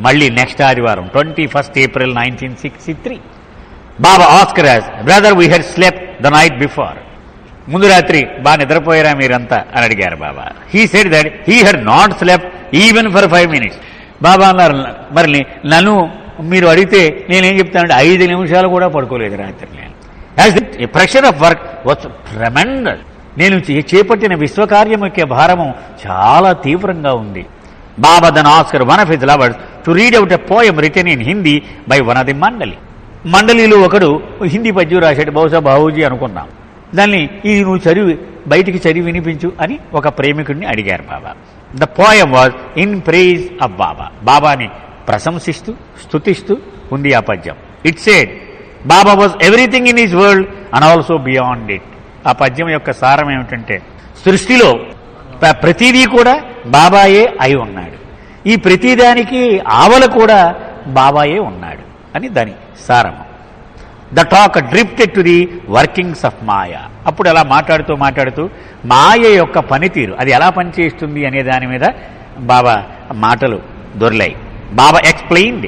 మళ్ళీ నెక్స్ట్ ఆదివారం 21st April 1963 Baba asked as brother we had slept the night before. ముందు రాత్రి బాగా నిద్రపోయారా మీరంతా అని అడిగారు Baba. He said that he had not slept even for 5 minutes. Baba అన్నారు, మరి నన్ను మీరు అడిగితే నేనేం చెప్తానంటే 5 నిమిషాలు కూడా పడుకోలేదు రాత్రి నేను. As the pressure of work was tremendous. నేను చేపట్టిన విశ్వకార్యం యొక్క భారము చాలా తీవ్రంగా ఉంది. Baba then asked one of his lovers to read out a poem written in Hindi by one of the Mandali. మండలిలో ఒకడు హిందీ పద్యం రాశాడు, బహుశా బాబూజీ అనుకున్నాం. దాన్ని ఇది నువ్వు బయటికి చదివి వినిపించు అని ఒక ప్రేమికుడిని అడిగారు Baba. The poem was in praise of Baba. బాబాని ప్రశంసిస్తూ స్తుతిస్తూ ఉంది ఆ పద్యం. It said Baba was everything in his world and also beyond it. ఆ పద్యం యొక్క సారం ఏమిటంటే సృష్టిలో ప్రతిదీ కూడా బాబాయే అయి ఉన్నాడు, ఈ ప్రతిదానికి ఆవల కూడా బాబాయే ఉన్నాడు అని దాని సారము. The talk drifted to the workings of maya. అప్పుడు అలా మాట్లాడుతూ మాయ యొక్క పనితీరు అది ఎలా పనిచేస్తుంది అనే దాని మీద బాబా మాటలు దొర్లాయి. Baba explained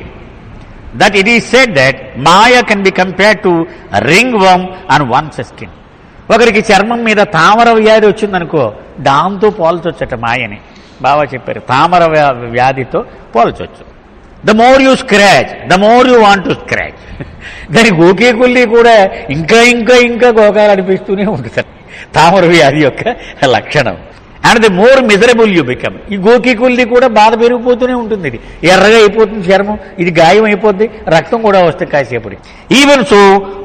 that it is said that maya can be compared to ringworm and one's skin. ఒకరికి చర్మం మీద తామర వ్యాధి వచ్చిందనుకో, దాంతో పోల్చొచ్చట మాయని బాబా చెప్పారు. తామర వ్యాధితో పోల్చొచ్చు. The more you scratch the more you want to scratch. దాని గోకే కొల్లి కూడా ఇంకా ఇంకా ఇంకా గోకాలు అనిపిస్తూనే ఉంటుంది. తామర వ్యాధి యొక్క లక్షణం. And the more miserable you become. ఈ గోకి కొల్లి కూడా బాధ పెరిగిపోతూనే ఉంటుంది. ఇది ఎర్రగా అయిపోతుంది చర్మం, ఇది గాయం అయిపోద్ది, రక్తం కూడా వస్తుంది కాసేపటి. Even so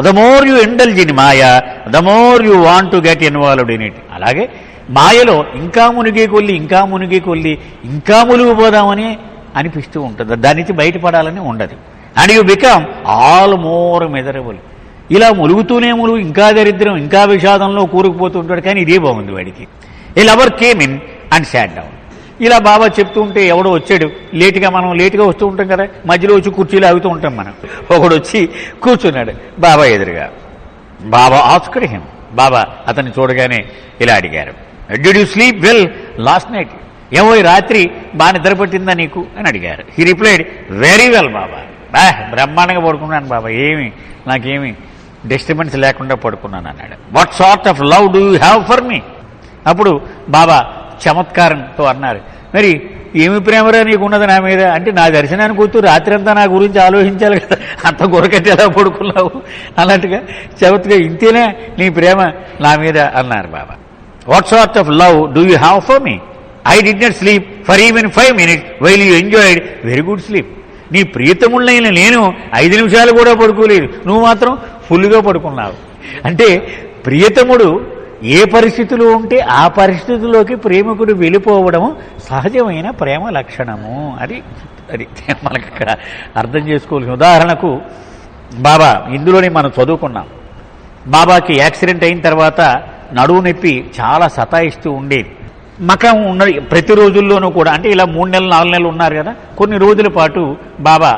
the more you indulge in Maya the more you want to get involved in it. అలాగే మాయలో ఇంకా మునిగే కొల్లి ఇంకా మునిగిపోదామని అనిపిస్తూ ఉంటుంది, దాని నుంచి బయటపడాలని ఉండదు. And you become all more measurable. ఇలా ములుగుతూనే ఇంకా దరిద్రం ఇంకా విషాదంలో కూరుకుపోతుంటాడు. కానీ ఇదే బాగుంది వాడికి. A lover came in and sat down. ఇలా బాబా చెప్తూ ఉంటే ఎవడో వచ్చాడు. మనం లేటుగా వస్తూ ఉంటాం కదా, మధ్యలో వచ్చి కుర్చీలు ఆగుతూ ఉంటాం మనం. ఒకడు వచ్చి కూర్చున్నాడు బాబా ఎదురుగా. బాబా ఆస్కర్డ్ హిమ్. బాబా అతన్ని చూడగానే ఇలా అడిగారు, did you sleep well last night? ఏమో రాత్రి బాగా నిద్రపట్టిందా నీకు అని అడిగారు. హీ రిప్లైడ్, వెరీ వెల్ బాబా. బ్రహ్మాండంగా పడుకున్నాను బాబా, నాకేమి డిస్టర్బెన్స్ లేకుండా పడుకున్నాను అన్నాడు. What sort of love do you have for మీ? అప్పుడు బాబా చమత్కారంతో అన్నారు, మరి ఏమి ప్రేమరా నీకున్నది నా మీద? అంటే నా దర్శనానికి కూర్చు రాత్రి అంతా నా గురించి ఆలోచించాలి కదా, అంత గొరకట్టి ఎలా పడుకున్నావు అన్నట్టుగా చమత్గా ఇంతేనా నీ ప్రేమ నా మీద అన్నారు Baba. What sort of love do you have for me? I did not sleep for even 5 minutes while you enjoyed very good sleep. నీ ప్రియతముళ్ళైన నేను 5 నిమిషాలు కూడా పడుకోలేదు, నువ్వు మాత్రం ఫుల్గా పడుకున్నావు. అంటే ప్రియతముడు ఏ పరిస్థితిలో ఉంటే ఆ పరిస్థితుల్లోకి ప్రేమికుడు వెళ్ళిపోవడము సహజమైన ప్రేమ లక్షణము. అది మనకు ఇక్కడ అర్థం చేసుకోవాల్సిన. ఉదాహరణకు బాబా ఇందులోనే మనం చదువుకున్నాం. బాబాకి యాక్సిడెంట్ అయిన తర్వాత నడువు నొప్పి చాలా సతాయిస్తూ ఉండేది. మకం ఉన్నది ప్రతి రోజుల్లోనూ కూడా. అంటే ఇలా 3 నెలలు 4 నెలలు ఉన్నారు కదా, కొన్ని రోజుల పాటు బాబా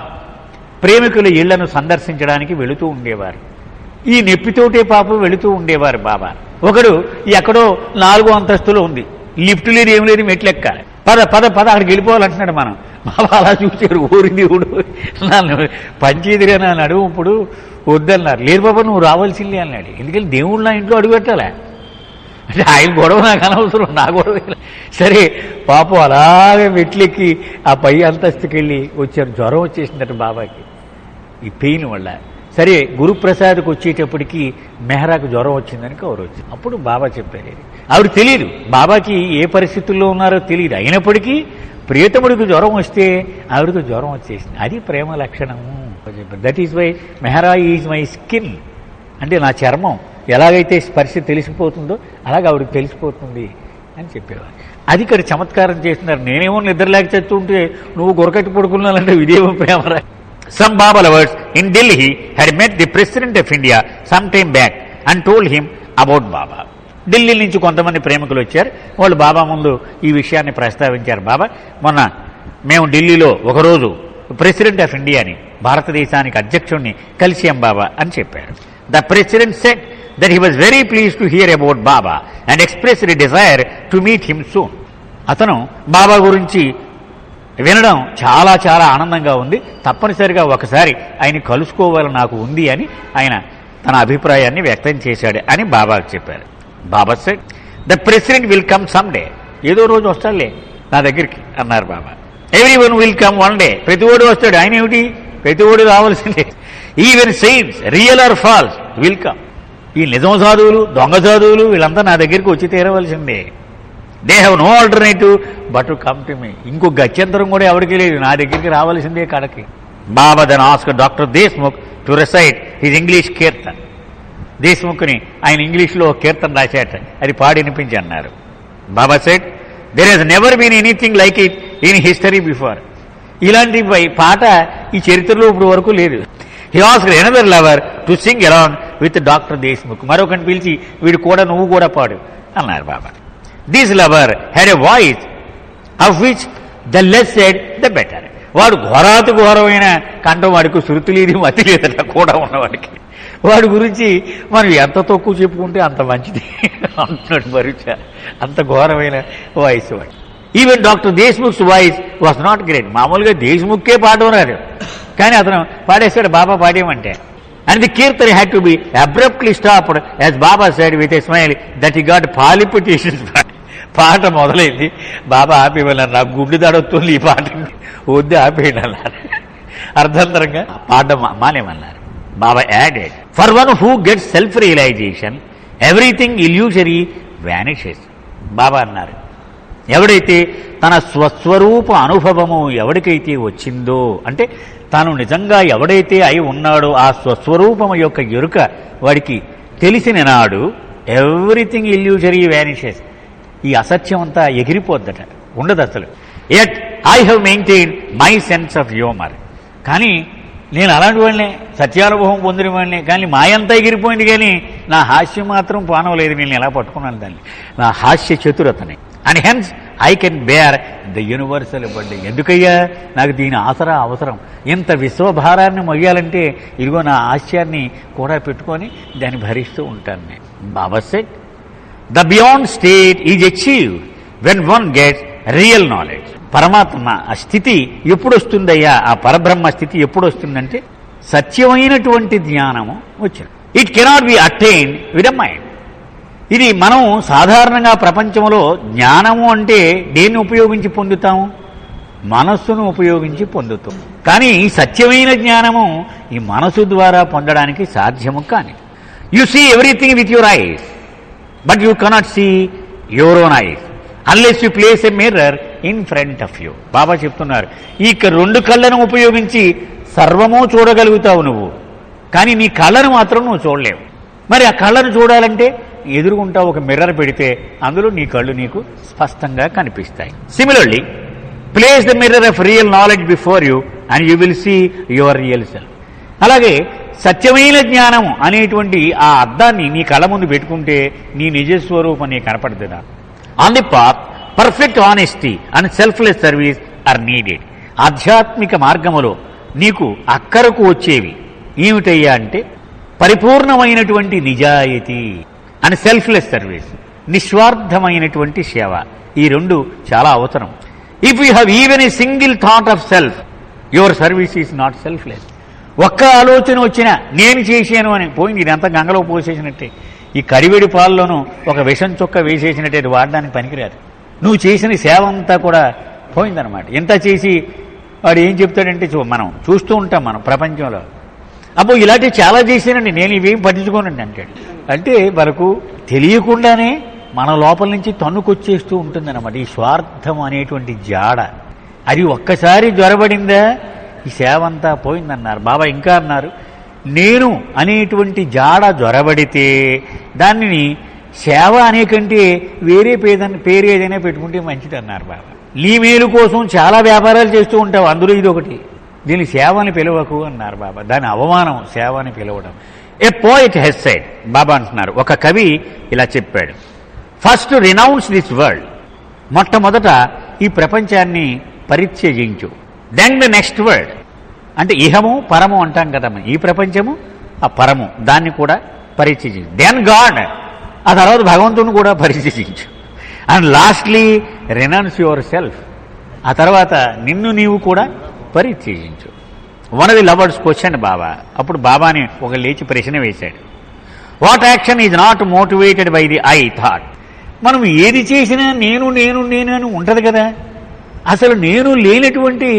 ప్రేమికుల ఇళ్లను సందర్శించడానికి వెళుతూ ఉండేవారు. ఈ నొప్పితోటే పాపం వెళుతూ ఉండేవారు బాబా. ఒకడు ఎక్కడో 4వ అంతస్తులో ఉంది, లిఫ్ట్ లేదు ఏం లేదు, మెట్లెక్క పద అక్కడికి వెళ్ళిపోవాలంటున్నాడు. మనం బాబా అలా చూసారు, ఊరి దేవుడు నన్ను పంచేదిగా నా నడువు ఇప్పుడు వద్దన్నారు. లేదు బాబా నువ్వు రావాల్సిందే అన్నాడు. ఎందుకంటే దేవుడు నా ఇంట్లో అడుగు పెట్టాలా అంటే ఆయన గొడవ నాకు అనవసరం, నా గొడవ. సరే పాపం అలాగే మెట్లెక్కి ఆ పై అంతస్తుకి వెళ్ళి వచ్చారు. జ్వరం వచ్చేసిందట బాబాకి ఈ పెయిన్ వల్ల. సరే గురుప్రసాద్కి వచ్చేటప్పటికి మెహరాకు జ్వరం వచ్చిందని కవర్ వచ్చింది. అప్పుడు బాబా చెప్పారు, ఆవిడ తెలియదు బాబాకి ఏ పరిస్థితుల్లో ఉన్నారో తెలియదు, అయినప్పటికీ ప్రియతముడికి జ్వరం వస్తే ఆవిడకు జ్వరం వచ్చేసింది. అది ప్రేమ లక్షణము. That is why Mehera is my skin. అంటే నా చర్మం ఎలాగైతే స్పర్శ తెలిసిపోతుందో అలాగే ఆవిడకి తెలిసిపోతుంది అని చెప్పేవారు. అది ఇక్కడ చమత్కారం చేస్తున్నారు. నేనేమో నిద్రలేక చెప్తుంటే నువ్వు గొరకట్టి పడుకున్నానంటే ఇదేమో ప్రేమరా. Some Baba lovers in Delhi had met the President of India some time back and told him about Baba. Delhi నుంచి కొంతమంది ప్రేమికులు వచ్చారు. వాళ్ళు బాబా ముందు ఈ విషయాన్ని ప్రస్తావించారు. బాబా మొన్న మేము ఢిల్లీలో ఒకరోజు ప్రెసిడెంట్ ఆఫ్ ఇండియాని, భారతదేశానికి అధ్యక్షుడిని కలిసాం బాబా అని చెప్పారు. The president said that he was very pleased to hear about Baba and expressed a desire to meet him soon. అతను బాబా గురించి వినడం చాలా చాలా ఆనందంగా ఉంది. తప్పనిసరిగా ఒకసారి ఆయన కలుసుకోవాలని నాకు ఉంది అని ఆయన తన అభిప్రాయాన్ని వ్యక్తం చేశాడు అని బాబాకు చెప్పారు. Baba said, the president will come some day. ఏదో రోజు వస్తాడులే నా దగ్గరికి అన్నారు Baba. Every one will come one day. ప్రతి ఓడు వస్తాడు. ఆయన ఏమిటి, ప్రతి ఓడు రావాల్సిందే. Even saints real or false will come. ఈ నిజం సాధువులు, దొంగ సాధువులు వీళ్ళంతా నా దగ్గరికి వచ్చి తీరవలసిందే. They have no alternative but to come to me. ఇంకో గత్యంతరం కూడా ఎవరికి లేదు, నా దగ్గరికి రావాల్సిందే కడకి. Baba then asked doctor Deshmukh to recite his English kirtan. దేశ్ముఖ్ని ఆయన ఇంగ్లీష్లో కీర్తన రాశాట, అది పాడి వినిపించి అన్నారు. Baba said, there has never been anything like it in history before. ఇలాంటి పాట ఈ చరిత్రలో ఇప్పుడు వరకు లేదు. He asked another lover to sing along with doctor Deshmukh. మరొకరిని పిలిచి వీడు కూడా నువ్వు కూడా పాడు అన్నారు Baba. This lover had a voice of which the less said the better. వాడు ఘోరాతి ఘోరమైన కంఠం, వాడికి శృతి లేదు మతి లేదట కూడా ఉన్నవాడికి. వాడి గురించి మనం ఎంత తక్కువ చెప్పుకుంటే అంత మంచిది అంటున్నాడు మరుచ. అంత ఘోరమైన వాయిస్ వాడు. Even doctor Deshmukh's voice was not great. మామూలుగా దేశ్ముఖ్కే పాడమన్నారు, కానీ అతను పాడేశాడు బాబా పాడేయమంటే. And the kirtan had to be abruptly stopped as Baba said with a smile that he got palpitations. పాట మొదలైంది, బాబా ఆపేయమన్నారు. నాకు గుండె దడొస్తుంది ఈ పాట, వద్దు ఆపేయండి అన్నారు. అర్ధంతరంగా పాట మానేమన్నారు. Baba added, for one who gets self realization everything illusory vanishes. Baba అన్నారు, ఎవడైతే తన స్వస్వరూప అనుభవము ఎవడికైతే వచ్చిందో, అంటే తాను నిజంగా ఎవడైతే అయి ఉన్నాడో ఆ స్వస్వరూపము యొక్క ఎరుక వాడికి తెలిసిన నాడు ఎవ్రీథింగ్ ఇల్యూజరీ వ్యానిషెస్. ఈ అసత్యం అంతా ఎగిరిపోద్దట, ఉండదు అసలు. At I have maintain my sense of humour. కానీ నేను అలాంటి వాడినే, సత్యానుభవం పొందిన వాడినే, కానీ మాయంతా ఎగిరిపోయింది, కానీ నా హాస్యం మాత్రం పానవలేదు. నేను ఎలా పట్టుకున్నాను దాన్ని, నా హాస్య చతురతని. And hence I can bear the universal burden. ఎందుకయ్యా నాకు దీని ఆసరా అవసరం? ఇంత విశ్వభారాన్ని మొయ్యాలంటే ఇదిగో నా హాస్యాన్ని కూడా పెట్టుకొని దాన్ని భరిస్తూ ఉంటాను నేను. Baba said, the beyond state is achieved when one gets real knowledge. పరమాత్మ ఆ స్థితి ఎప్పుడు వస్తుందయ్యా, ఆ పరబ్రహ్మ స్థితి ఎప్పుడు వస్తుందంటే సత్యమైనటువంటి జ్ఞానము వచ్చింది. It cannot be attained with a mind. ఇది మనం సాధారణంగా ప్రపంచంలో జ్ఞానము అంటే దేన్ని ఉపయోగించి పొందుతాము? మనస్సును ఉపయోగించి పొందుతాం. కానీ ఈ సత్యమైన జ్ఞానము ఈ మనసు ద్వారా పొందడానికి సాధ్యము కాని. You see everything with your eyes but you cannot see your own eyes unless you place a mirror in front of you. Baba చెప్తున్నారు, ఈ రెండు కళ్ళను ఉపయోగించి సర్వము చూడగలుగుతావు నువ్వు, కానీ నీ కళ్ళను మాత్రం నువ్వు చూడలేవు. మరి ఆ కళ్ళను చూడాలంటే ఎదురుగుంటా ఒక మిర్రర్ పెడితే అందులో నీ కళ్ళు నీకు స్పష్టంగా కనిపిస్తాయి. Similarly place the mirror of real knowledge before you and you will see your real self. అలాగే సత్యమైన జ్ఞానము అనేటువంటి ఆ అద్దాన్ని నీ కళ్ళ ముందు పెట్టుకుంటే నీ నిజస్వరూపం నీ కనపడుతుందా? On the path perfect honesty and selfless service are needed. ఆధ్యాత్మిక మార్గములో నీకు అక్కరకు వచ్చేవి ఏమిటయ్యా అంటే పరిపూర్ణమైనటువంటి నిజాయితీ అండ్ సెల్ఫ్లెస్ సర్వీస్, నిస్వార్థమైనటువంటి సేవ. ఈ రెండు చాలా అవసరం. If you have even a single thought of self your service is not selfless. ఒక్క ఆలోచన వచ్చినా నేను చేశాను అని పోయింది, ఇదంతా గంగలో పోసేసినట్టే. ఈ కడివెడి పాల్లోనూ ఒక విషం చొక్క వేసేసినట్టే, అది వాడడానికి పనికిరాదు. నువ్వు చేసిన సేవ అంతా కూడా పోయిందనమాట. ఎంత చేసి వాడు ఏం చెప్తాడంటే మనం చూస్తూ ఉంటాం మనం ప్రపంచంలో, అబ్బో ఇలాంటివి చాలా చేశానండి నేను ఇవేం పట్టించుకోనండి అంటాడు. అంటే మనకు తెలియకుండానే మన లోపల నుంచి తన్నుకొచ్చేస్తూ ఉంటుందన్నమాట ఈ స్వార్థం అనేటువంటి జాడ. అది ఒక్కసారి జ్వరబడిందా ఈ సేవ అంతా పోయిందన్నారు బాబా. ఇంకా అన్నారు, నేను అనేటువంటి జాడ జ్వరబడితే దానిని సేవ అనే కంటే వేరే పేరు ఏదైనా పెట్టుకుంటే మంచిది అన్నారు బాబా. నీ మేలు కోసం చాలా వ్యాపారాలు చేస్తూ ఉంటావు, అందులో ఇది ఒకటి. దీన్ని సేవ అని పిలవకు అన్నారు బాబా. దాని అవమానం సేవ అని పిలవడం. ఏ పోయిట్ హెస్ సెడ్, బాబా అంటున్నారు, ఒక కవి ఇలా చెప్పాడు, ఫస్ట్ రినౌన్స్ దిస్ వరల్డ్. మొట్టమొదట ఈ ప్రపంచాన్ని పరిత్యజించు. దెన్ ద నెక్స్ట్ వరల్డ్, అంటే ఇహము పరము అంటాం కదా, ఈ ప్రపంచము ఆ పరము, దాన్ని కూడా పరిత్యజించు. దెన్ గాడ్, ఆ తర్వాత భగవంతుని కూడా పరిత్యజించు. And lastly renounce your self, ఆ తర్వాత నిన్ను నీవు కూడా పరిత్యజించు. One of the lovers question Baba. అప్పుడు బాబాని ఒక లేచి ప్రశ్న వేశాడు. What action is not motivated by the I thought. మనం ఏది చేసినా నేను నేను నేను అని ఉంటుంది కదా, అసలు నేను లేనటువంటి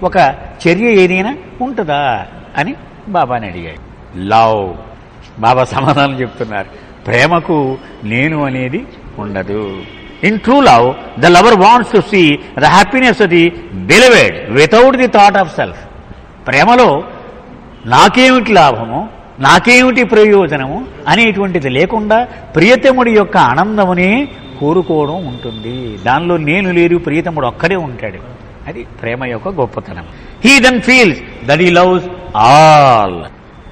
ఒక చర్య ఏదైనా ఉంటుందా అని బాబాని అడిగాడు. లవ్. బాబా సమాధానం చెప్తున్నారు, ప్రేమకు నేను అనేది ఉండదు. In true love the lover wants to see the happiness of the beloved without the thought of self. ప్రేమలో నాకేమిటి లాభము, నాకేమిటి ప్రయోజనము అనేటువంటిది లేకుండా ప్రియతముడి యొక్క ఆనందమునే కోరుకోవడం ఉంటుంది. దానిలో నేను లేరు, ప్రియతముడు ఒక్కడే ఉంటాడు. అది ప్రేమ యొక్క గొప్పతనం. He then feels that he loves all.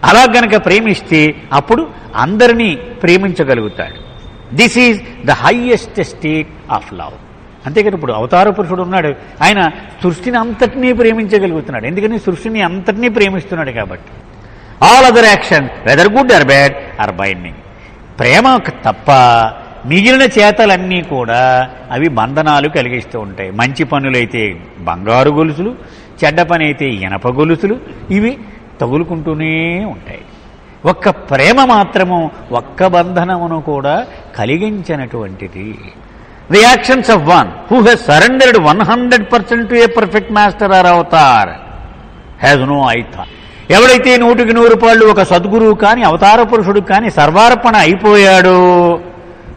అలా గనక ప్రేమిస్తే అప్పుడు అందరినీ ప్రేమించగలుగుతాడు. This is the highest state of love. అంతేకాదు ఇప్పుడు అవతార పురుషుడు ఉన్నాడు, ఆయన సృష్టిని అంతటినీ ప్రేమించగలుగుతున్నాడు. ఎందుకని సృష్టిని అంతటినీ ప్రేమిస్తున్నాడు కాబట్టి. All other action whether good or bad are binding. ప్రేమ తప్ప మిగిలిన చేతలన్నీ కూడా అవి బంధనాలు కలిగిస్తూ ఉంటాయి. మంచి పనులైతే బంగారు గొలుసులు, చెడ్డ పని అయితే ఇనప గొలుసులు, ఇవి తగులుకుంటూనే ఉంటాయి. ఒక్క ప్రేమ మాత్రము ఒక్క బంధనమును కూడా కలిగించినటువంటిది. The actions of one who has surrendered 100% to a perfect master or avatar has no I thought. ఎవడైతే 100% ఒక సద్గురువు కానీ అవతార పురుషుడు కానీ సర్వార్పణ అయిపోయాడో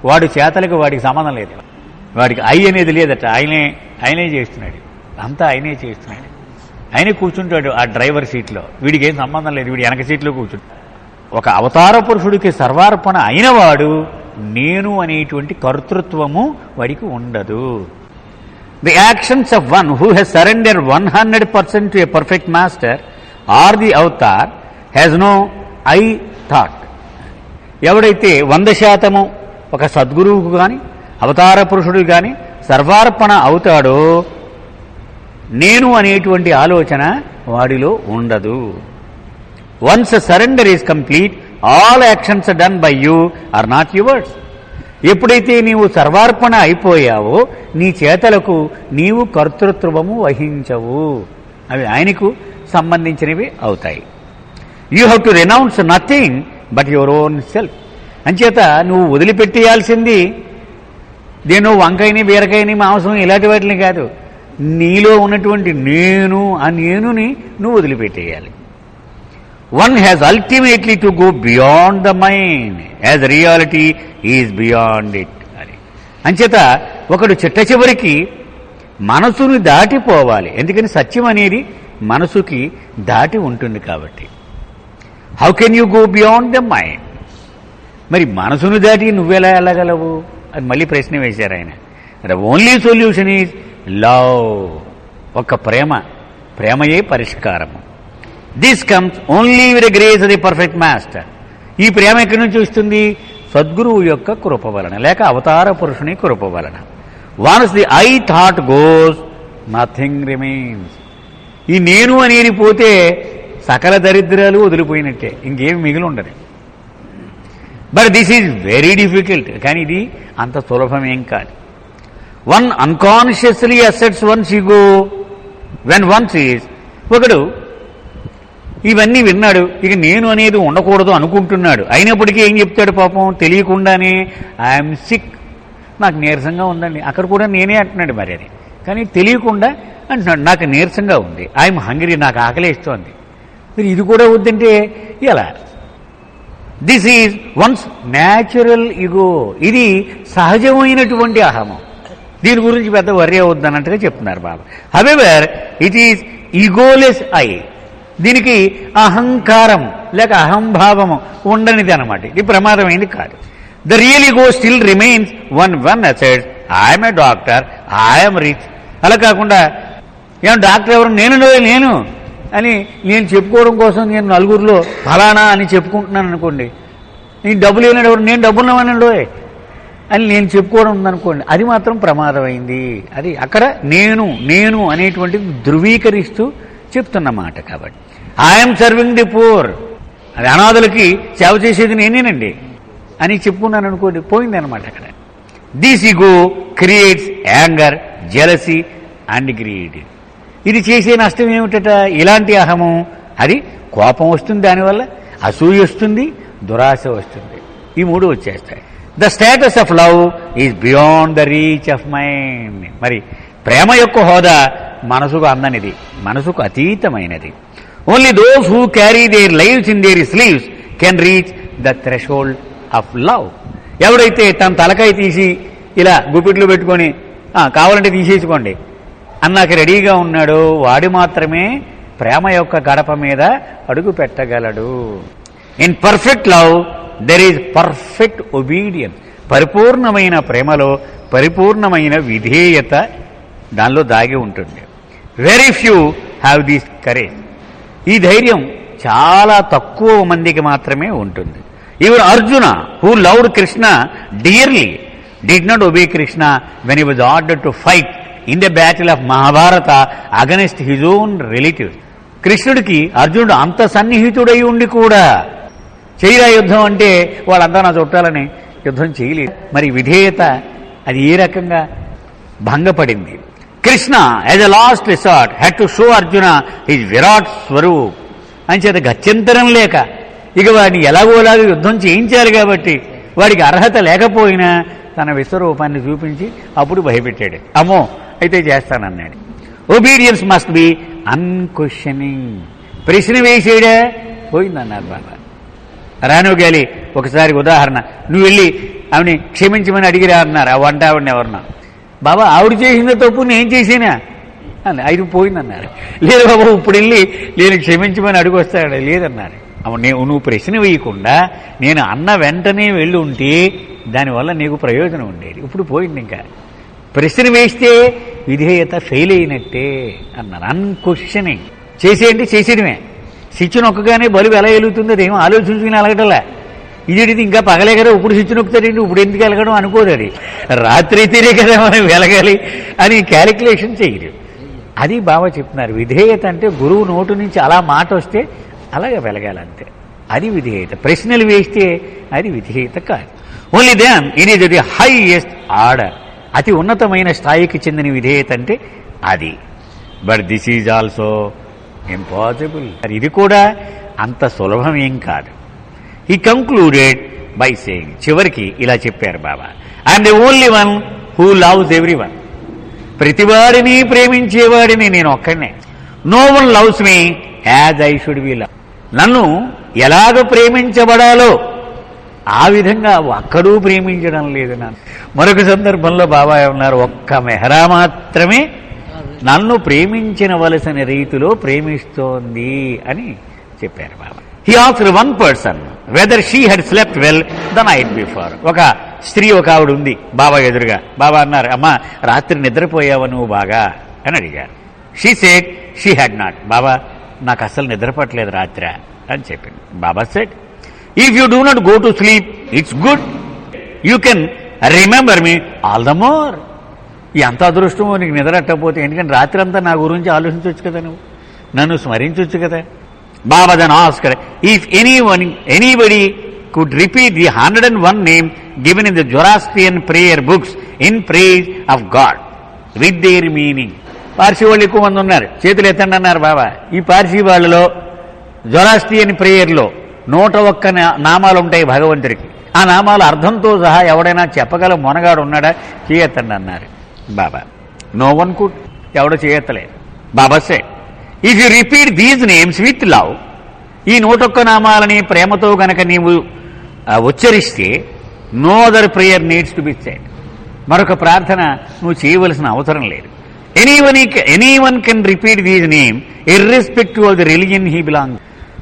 వాడి చేతలకు వాడికి సంబంధం లేదు. వాడికి ఐ అనేది లేదట. ఆయనే చేస్తున్నాడు, అంతా ఆయనే చేస్తున్నాడు. ఆయనే కూర్చుంటాడు ఆ డ్రైవర్ సీట్లో. వీడికి ఏం సంబంధం లేదు, వీడి వెనక సీట్లో కూర్చుంటాడు. ఒక అవతార పురుషుడికి సర్వార్పణ అయినవాడు నేను అనేటువంటి కర్తృత్వము వాడికి ఉండదు. The actions of one who he's surrender 100% to a perfect master are the avatar has no I thought. ఎవడైతే 100% ఒక సద్గురువుకు కానీ అవతార పురుషుడు కానీ సర్వార్పణ అవుతాడో నేను అనేటువంటి ఆలోచన వాడిలో ఉండదు. Once surrender is complete all actions done by you are not yours. ఎప్పుడైతే నీవు సర్వార్పణ అయిపోయావో నీ చేతలకు నీవు కర్తృత్వము వహించవు, అవి ఆయనకు సంబంధించినవి అవుతాయి. You have to renounce nothing but your own self. అంచేత నువ్వు వదిలిపెట్టేయాల్సింది దేనో వంకాయని బీరకాయని మాంసం ఇలాంటి వాటిని కాదు, నీలో ఉన్నటువంటి నేను ఆ నేనుని నువ్వు వదిలిపెట్టేయాలి. One has ultimately to go beyond the mind as reality is beyond it అని. అంచేత ఒకడు చిట్ట చివరికి మనసుని దాటిపోవాలి. ఎందుకని సత్యం అనేది మనసుకి దాటి ఉంటుంది కాబట్టి. How can you go beyond the mind? మరి మనసును దాటి నువ్వెలా వెళ్ళగలవు అని మళ్ళీ ప్రశ్న వేశారు ఆయన. The only solution is love. ఒక ప్రేమయే పరిష్కారము. This comes only with the grace of the perfect master. ఈ ప్రేమ ఎక్కడి నుంచి వస్తుంది? సద్గురువు యొక్క కృప వలన, లేక అవతార పురుషుని కృప వలన. Once the I thought goes nothing remains. ఈ నేను అనేది పోతే సకల దరిద్రాలు వదిలిపోయినట్టే, ఇంకేమి మిగిలి ఉండదు. But this is very difficult. కానీ ఇది అంత సులభమేం కాదు. One unconsciously assets once ego when once is. ఒకడు ఇవన్నీ విన్నాడు, ఇక నేను అనేది ఉండకూడదు అనుకుంటున్నాడు. అయినప్పటికీ ఏం చెప్తాడు పాపం తెలియకుండానే, ఐఎమ్ సిక్, నాకు నీరసంగా ఉందండి. అక్కడ కూడా నేనే అంటున్నాడు మరి అది, కానీ తెలియకుండా అంటున్నాడు నాకు నీరసంగా ఉంది. ఐఎమ్ హంగ్రీ, నాకు ఆకలిస్తోంది. మరి ఇది కూడా వద్దంటే ఎలా? This is one's natural ego. ఇది సహజమైనటువంటి అహము. దీని గురించి పెద్ద వర్రీ అవద్దన్నట్టుగా చెప్తున్నారు Baba. However it is egoless I. దీనికి అహంకారం లేక అహంభావము ఉండనిది అనమాట. ఇది ప్రమాదమైంది కాదు. The real ego still remains one asserts I'm a doctor, I'm rich. అలా కాకుండా ఏం డాక్టర్ ఎవరు, నేను అని నేను చెప్పుకోవడం కోసం నేను నలుగురిలో ఫలానా అని చెప్పుకుంటున్నాను అనుకోండి. నేను డబ్బులు ఏమైనా ఎవరు, నేను డబ్బులున్నామనండో అని నేను చెప్పుకోవడం ఉందనుకోండి, అది మాత్రం ప్రమాదమైంది. అది అక్కడ నేను అనేటువంటిది ధృవీకరిస్తూ చెప్తున్నమాట. కాబట్టి ఐఎమ్ సర్వింగ్ ది పూర్, అది అనాథలకి సేవ చేసేది నేనేనండి అని చెప్పుకున్నాను అనుకోండి, పోయింది అనమాట అక్కడ. This ego creates anger, jealousy and greed. ఇది చేసే నష్టం ఏమిటట? ఇలాంటి అహము, అది కోపం వస్తుంది, దానివల్ల అసూయ వస్తుంది, దురాశ వస్తుంది. ఈ మూడు వచ్చేస్తాయి. The status of love is beyond the reach of mind. మరి ప్రేమ యొక్క హోదా మనసుకు అందనిది, మనసుకు అతీతమైనది. Only those who carry their lives in their sleeves can reach the threshold of love. ఎవడైతే తన తలకాయ తీసి ఇలా గుప్పిట్లు పెట్టుకొని కావాలంటే తీసేసుకోండి అన్నాక రెడీగా ఉన్నాడో వాడు మాత్రమే ప్రేమ యొక్క గడప మీద అడుగు పెట్టగలడు. In perfect love there is perfect obedience. పరిపూర్ణమైన ప్రేమలో పరిపూర్ణమైన విధేయత దానిలో దాగి ఉంటుంది. Very few have this courage. ఈ ధైర్యం చాలా తక్కువ మందికి మాత్రమే ఉంటుంది. Even Arjuna who loved Krishna dearly did not obey Krishna when he was ordered to fight in the battle of Mahabharata against his own relatives. కృష్ణుడికి అర్జునుడు అంత సన్నిహితుడై ఉండి కూడా చేయరా యుద్ధం అంటే వాళ్ళంతా నా చుట్టాలని యుద్ధం చేయలేదు. మరి విధేయత అది ఏ రకంగా భంగపడింది? Krishna as a last resort had to show Arjuna his Virat Swarup. అంచేత గత్యంతరం లేక ఇక వాడిని ఎలాగోలాగా యుద్ధం చేయించాలి కాబట్టి వాడికి అర్హత లేకపోయినా తన విశ్వరూపాన్ని చూపించి అప్పుడు భయపెట్టాడు. అమ్మో అయితే చేస్తానన్నాడు. Obedience must be unquestioning. ప్రశ్న వేసేడా పోయిందన్నారు బాబా. రానుగాలి ఒకసారి ఉదాహరణ, నువ్వు వెళ్ళి ఆవిని క్షమించమని అడిగిరా అన్నారు. ఆ వంట ఆవిడని ఎవరన్నా, బాబా ఆవిడ చేసిన తప్పు నేను చేసేనా అని అది పోయిందన్నారు. లేదు బాబా ఇప్పుడు వెళ్ళి నేను క్షమించమని అడిగి వస్తాడు లేదన్నారు. నువ్వు ప్రశ్న వేయకుండా నేను అన్న వెంటనే వెళ్ళి ఉంటే దానివల్ల నీకు ప్రయోజనం ఉండేది. ఇప్పుడు పోయింది. ఇంకా ప్రశ్న వేస్తే విధేయత ఫెయిల్ అయినట్టే అన్నారు. అన్క్వశ్చనింగ్. చేసేయండి చేసేయడమే. స్విచ్ నొక్కగానే బలుబు ఎలా వెలుగుతుంది అదేమో ఆలోచించుకుని వెలగటలే. ఇది ఇంకా పగలే కదా ఇప్పుడు స్విచ్ నొక్కుతాడండి ఇప్పుడు ఎందుకు వెలగడం అనుకోదు. అది రాత్రి అయితేనే కదా మనం వెలగాలి అని క్యాలిక్యులేషన్ చేయదు. అది బాబా చెప్తున్నారు. విధేయత అంటే గురువు నోటు నుంచి అలా మాట వస్తే అలాగే వెలగాలంతే. అది విధేయత. ప్రశ్నలు వేస్తే అది విధేయత కాదు. Only then it is the highest order. అతి ఉన్నతమైన స్థాయికి చెందిన విధేయత అంటే అది. But this is also impossible. ఇది కూడా అంత సులభం ఏం కాదు. హీ కంక్లూడెడ్ బై సేయింగ్, చివరికి ఇలా చెప్పారు Baba, I'm the only one who loves every one. ప్రతివాడిని ప్రేమించేవాడిని నేను ఒక్కడనే. No one loves me as I should be love. నన్ను ఎలాగ ప్రేమించబడాలో ఆ విధంగా ఒక్కడూ ప్రేమించడం లేదు నన్ను. మరొక సందర్భంలో బాబా ఉన్నారు, ఒక్క మెహరా మాత్రమే నన్ను ప్రేమించవలసిన రీతిలో ప్రేమిస్తోంది అని చెప్పారు Baba. He asked one person whether she had slept well the night before. ఒక స్త్రీ ఒక ఆవిడ ఉంది బాబా ఎదురుగా. బాబా అన్నారు, అమ్మా రాత్రి నిద్రపోయావా నువ్వు బాగా అని అడిగారు. She said she had not. Baba నాకు అసలు నిద్రపట్టలేదు రాత్రి అని చెప్పింది. Baba said if you do not go to sleep it's good, you can remember me all the more. ఎంత అదృష్టమో నీకు నిద్రట్టకపోతే, ఎందుకంటే రాత్రి అంతా నా గురించి ఆలోచించవచ్చు కదా, నువ్వు నన్ను స్మరించవచ్చు కదా. Baba then asked if anybody could repeat the 101 names given in the Zoroastrian prayer books in praise of God with their meaning. Parsi వాళ్ళు ఎక్కువ మంది ఉన్నారు, చేతులు ఎత్తండి అన్నారు బాబా. ఈ పార్సీ వాళ్ళలో జొరాస్ట్రియన్ ప్రేయర్లో 101 నామాలు ఉంటాయి భగవంతుడికి. ఆ నామాల అర్థంతో సహా ఎవడైనా చెప్పగల మొనగాడు ఉన్నాడా? చేయెత్తండి అన్నారు బాబా. No one could. ఎవడో చేయెత్తలేదు. Baba say if you repeat these names with love, ఈ 101 నామాలని ప్రేమతో గనక నీవు ఉచ్చరిస్తే no other prayer needs to be said. మరొక ప్రార్థన నువ్వు చేయవలసిన అవసరం లేదు. Anyone can repeat these name irrespective of the religion he belong.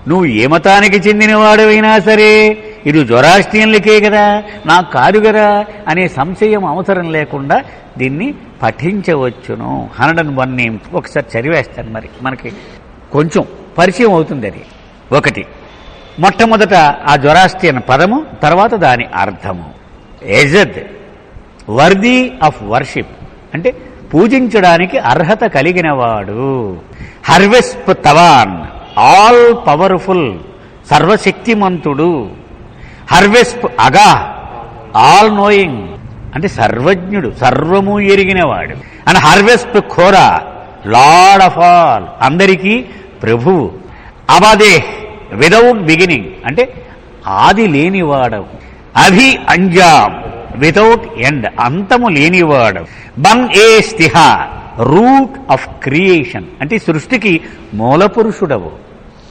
నువ్వు ఏ మతానికి చెందినవాడైనా సరే, ఇది జొరాస్ట్రియన్లకే కదా నాకు కాదు కదా అనే సంశయం అవసరం లేకుండా దీన్ని పఠించవచ్చును. 101 నేమ్స్ ఒకసారి చదివేస్తాను, మరి మనకి కొంచెం పరిచయం అవుతుంది. అది ఒకటి, మొట్టమొదట ఆ జొరాస్ట్రియన్ పదము, తర్వాత దాని అర్థము. ఎజద్ వర్దీ ఆఫ్ వర్షిప్ అంటే పూజించడానికి అర్హత కలిగినవాడు. హర్వెస్ప్ తవాన్ ఆల్ పవర్ఫుల్ సర్వశక్తిమంతుడు. హర్వెస్ప్ అగా ఆల్ నోయింగ్ అంటే సర్వజ్ఞుడు, సర్వము ఎరిగినవాడు. అండ్ హార్వెస్ట్ ఖోరా, లార్డ్ ఆఫ్ ఆల్, అందరికీ ప్రభువు. అబాదే, విదౌట్ బిగినింగ్ అంటే ఆది లేనివాడవు. అభి అంజాం, వితౌట్ ఎండ్ అంతము లేనివాడు. బన్ ఏ స్తిహ, రూట్ ఆఫ్ క్రియేషన్ అంటే సృష్టికి మూల పురుషుడవు,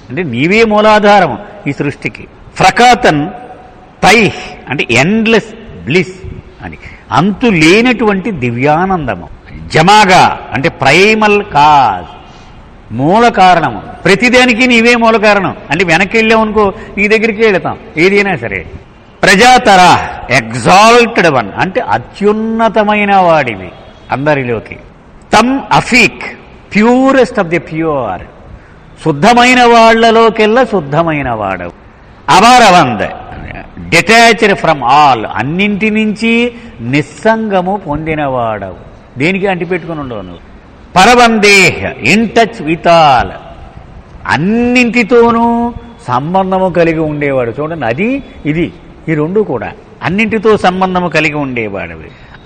అంటే నీవే మూలాధారము ఈ సృష్టికి. ఫ్రకాతన్ తై అంటే ఎండ్లెస్ బ్లిస్ అని, అంతు లేనటువంటి దివ్యానందము. జమాగా అంటే ప్రైమల్ కాజ్, మూల కారణము. ప్రతిదానికి నీవే మూల కారణం. అంటే వెనక్కి వెళ్ళామనుకో నీ దగ్గరికి వెళతాం ఏదైనా సరే. ప్రజాతర, ఎగ్జాల్టెడ్ వన్ అంటే అత్యున్నతమైన వాడివి అందరిలోకి. తమ్ అఫీక్, ప్యూరెస్ట్ ఆఫ్ ది ప్యూర్, శుద్ధమైన వాళ్లలోకెల్లా శుద్ధమైన వాడవు. అమరవంద్, డిటాచ్డ్ ఫ్రమ్ ఆల్, అన్నింటి నుంచి నిస్సంగము పొందినవాడవు. దేనికి అంటిపెట్టుకుని ఉండవు నువ్వు. పరబందేహ్, ఇన్ టచ్ విత్ ఆల్, అన్నింటితోనూ సంబంధము కలిగి ఉండేవాడు. చూడండి, అది ఇది ఈ రెండు కూడా అన్నింటితో సంబంధము కలిగి ఉండేవాడు.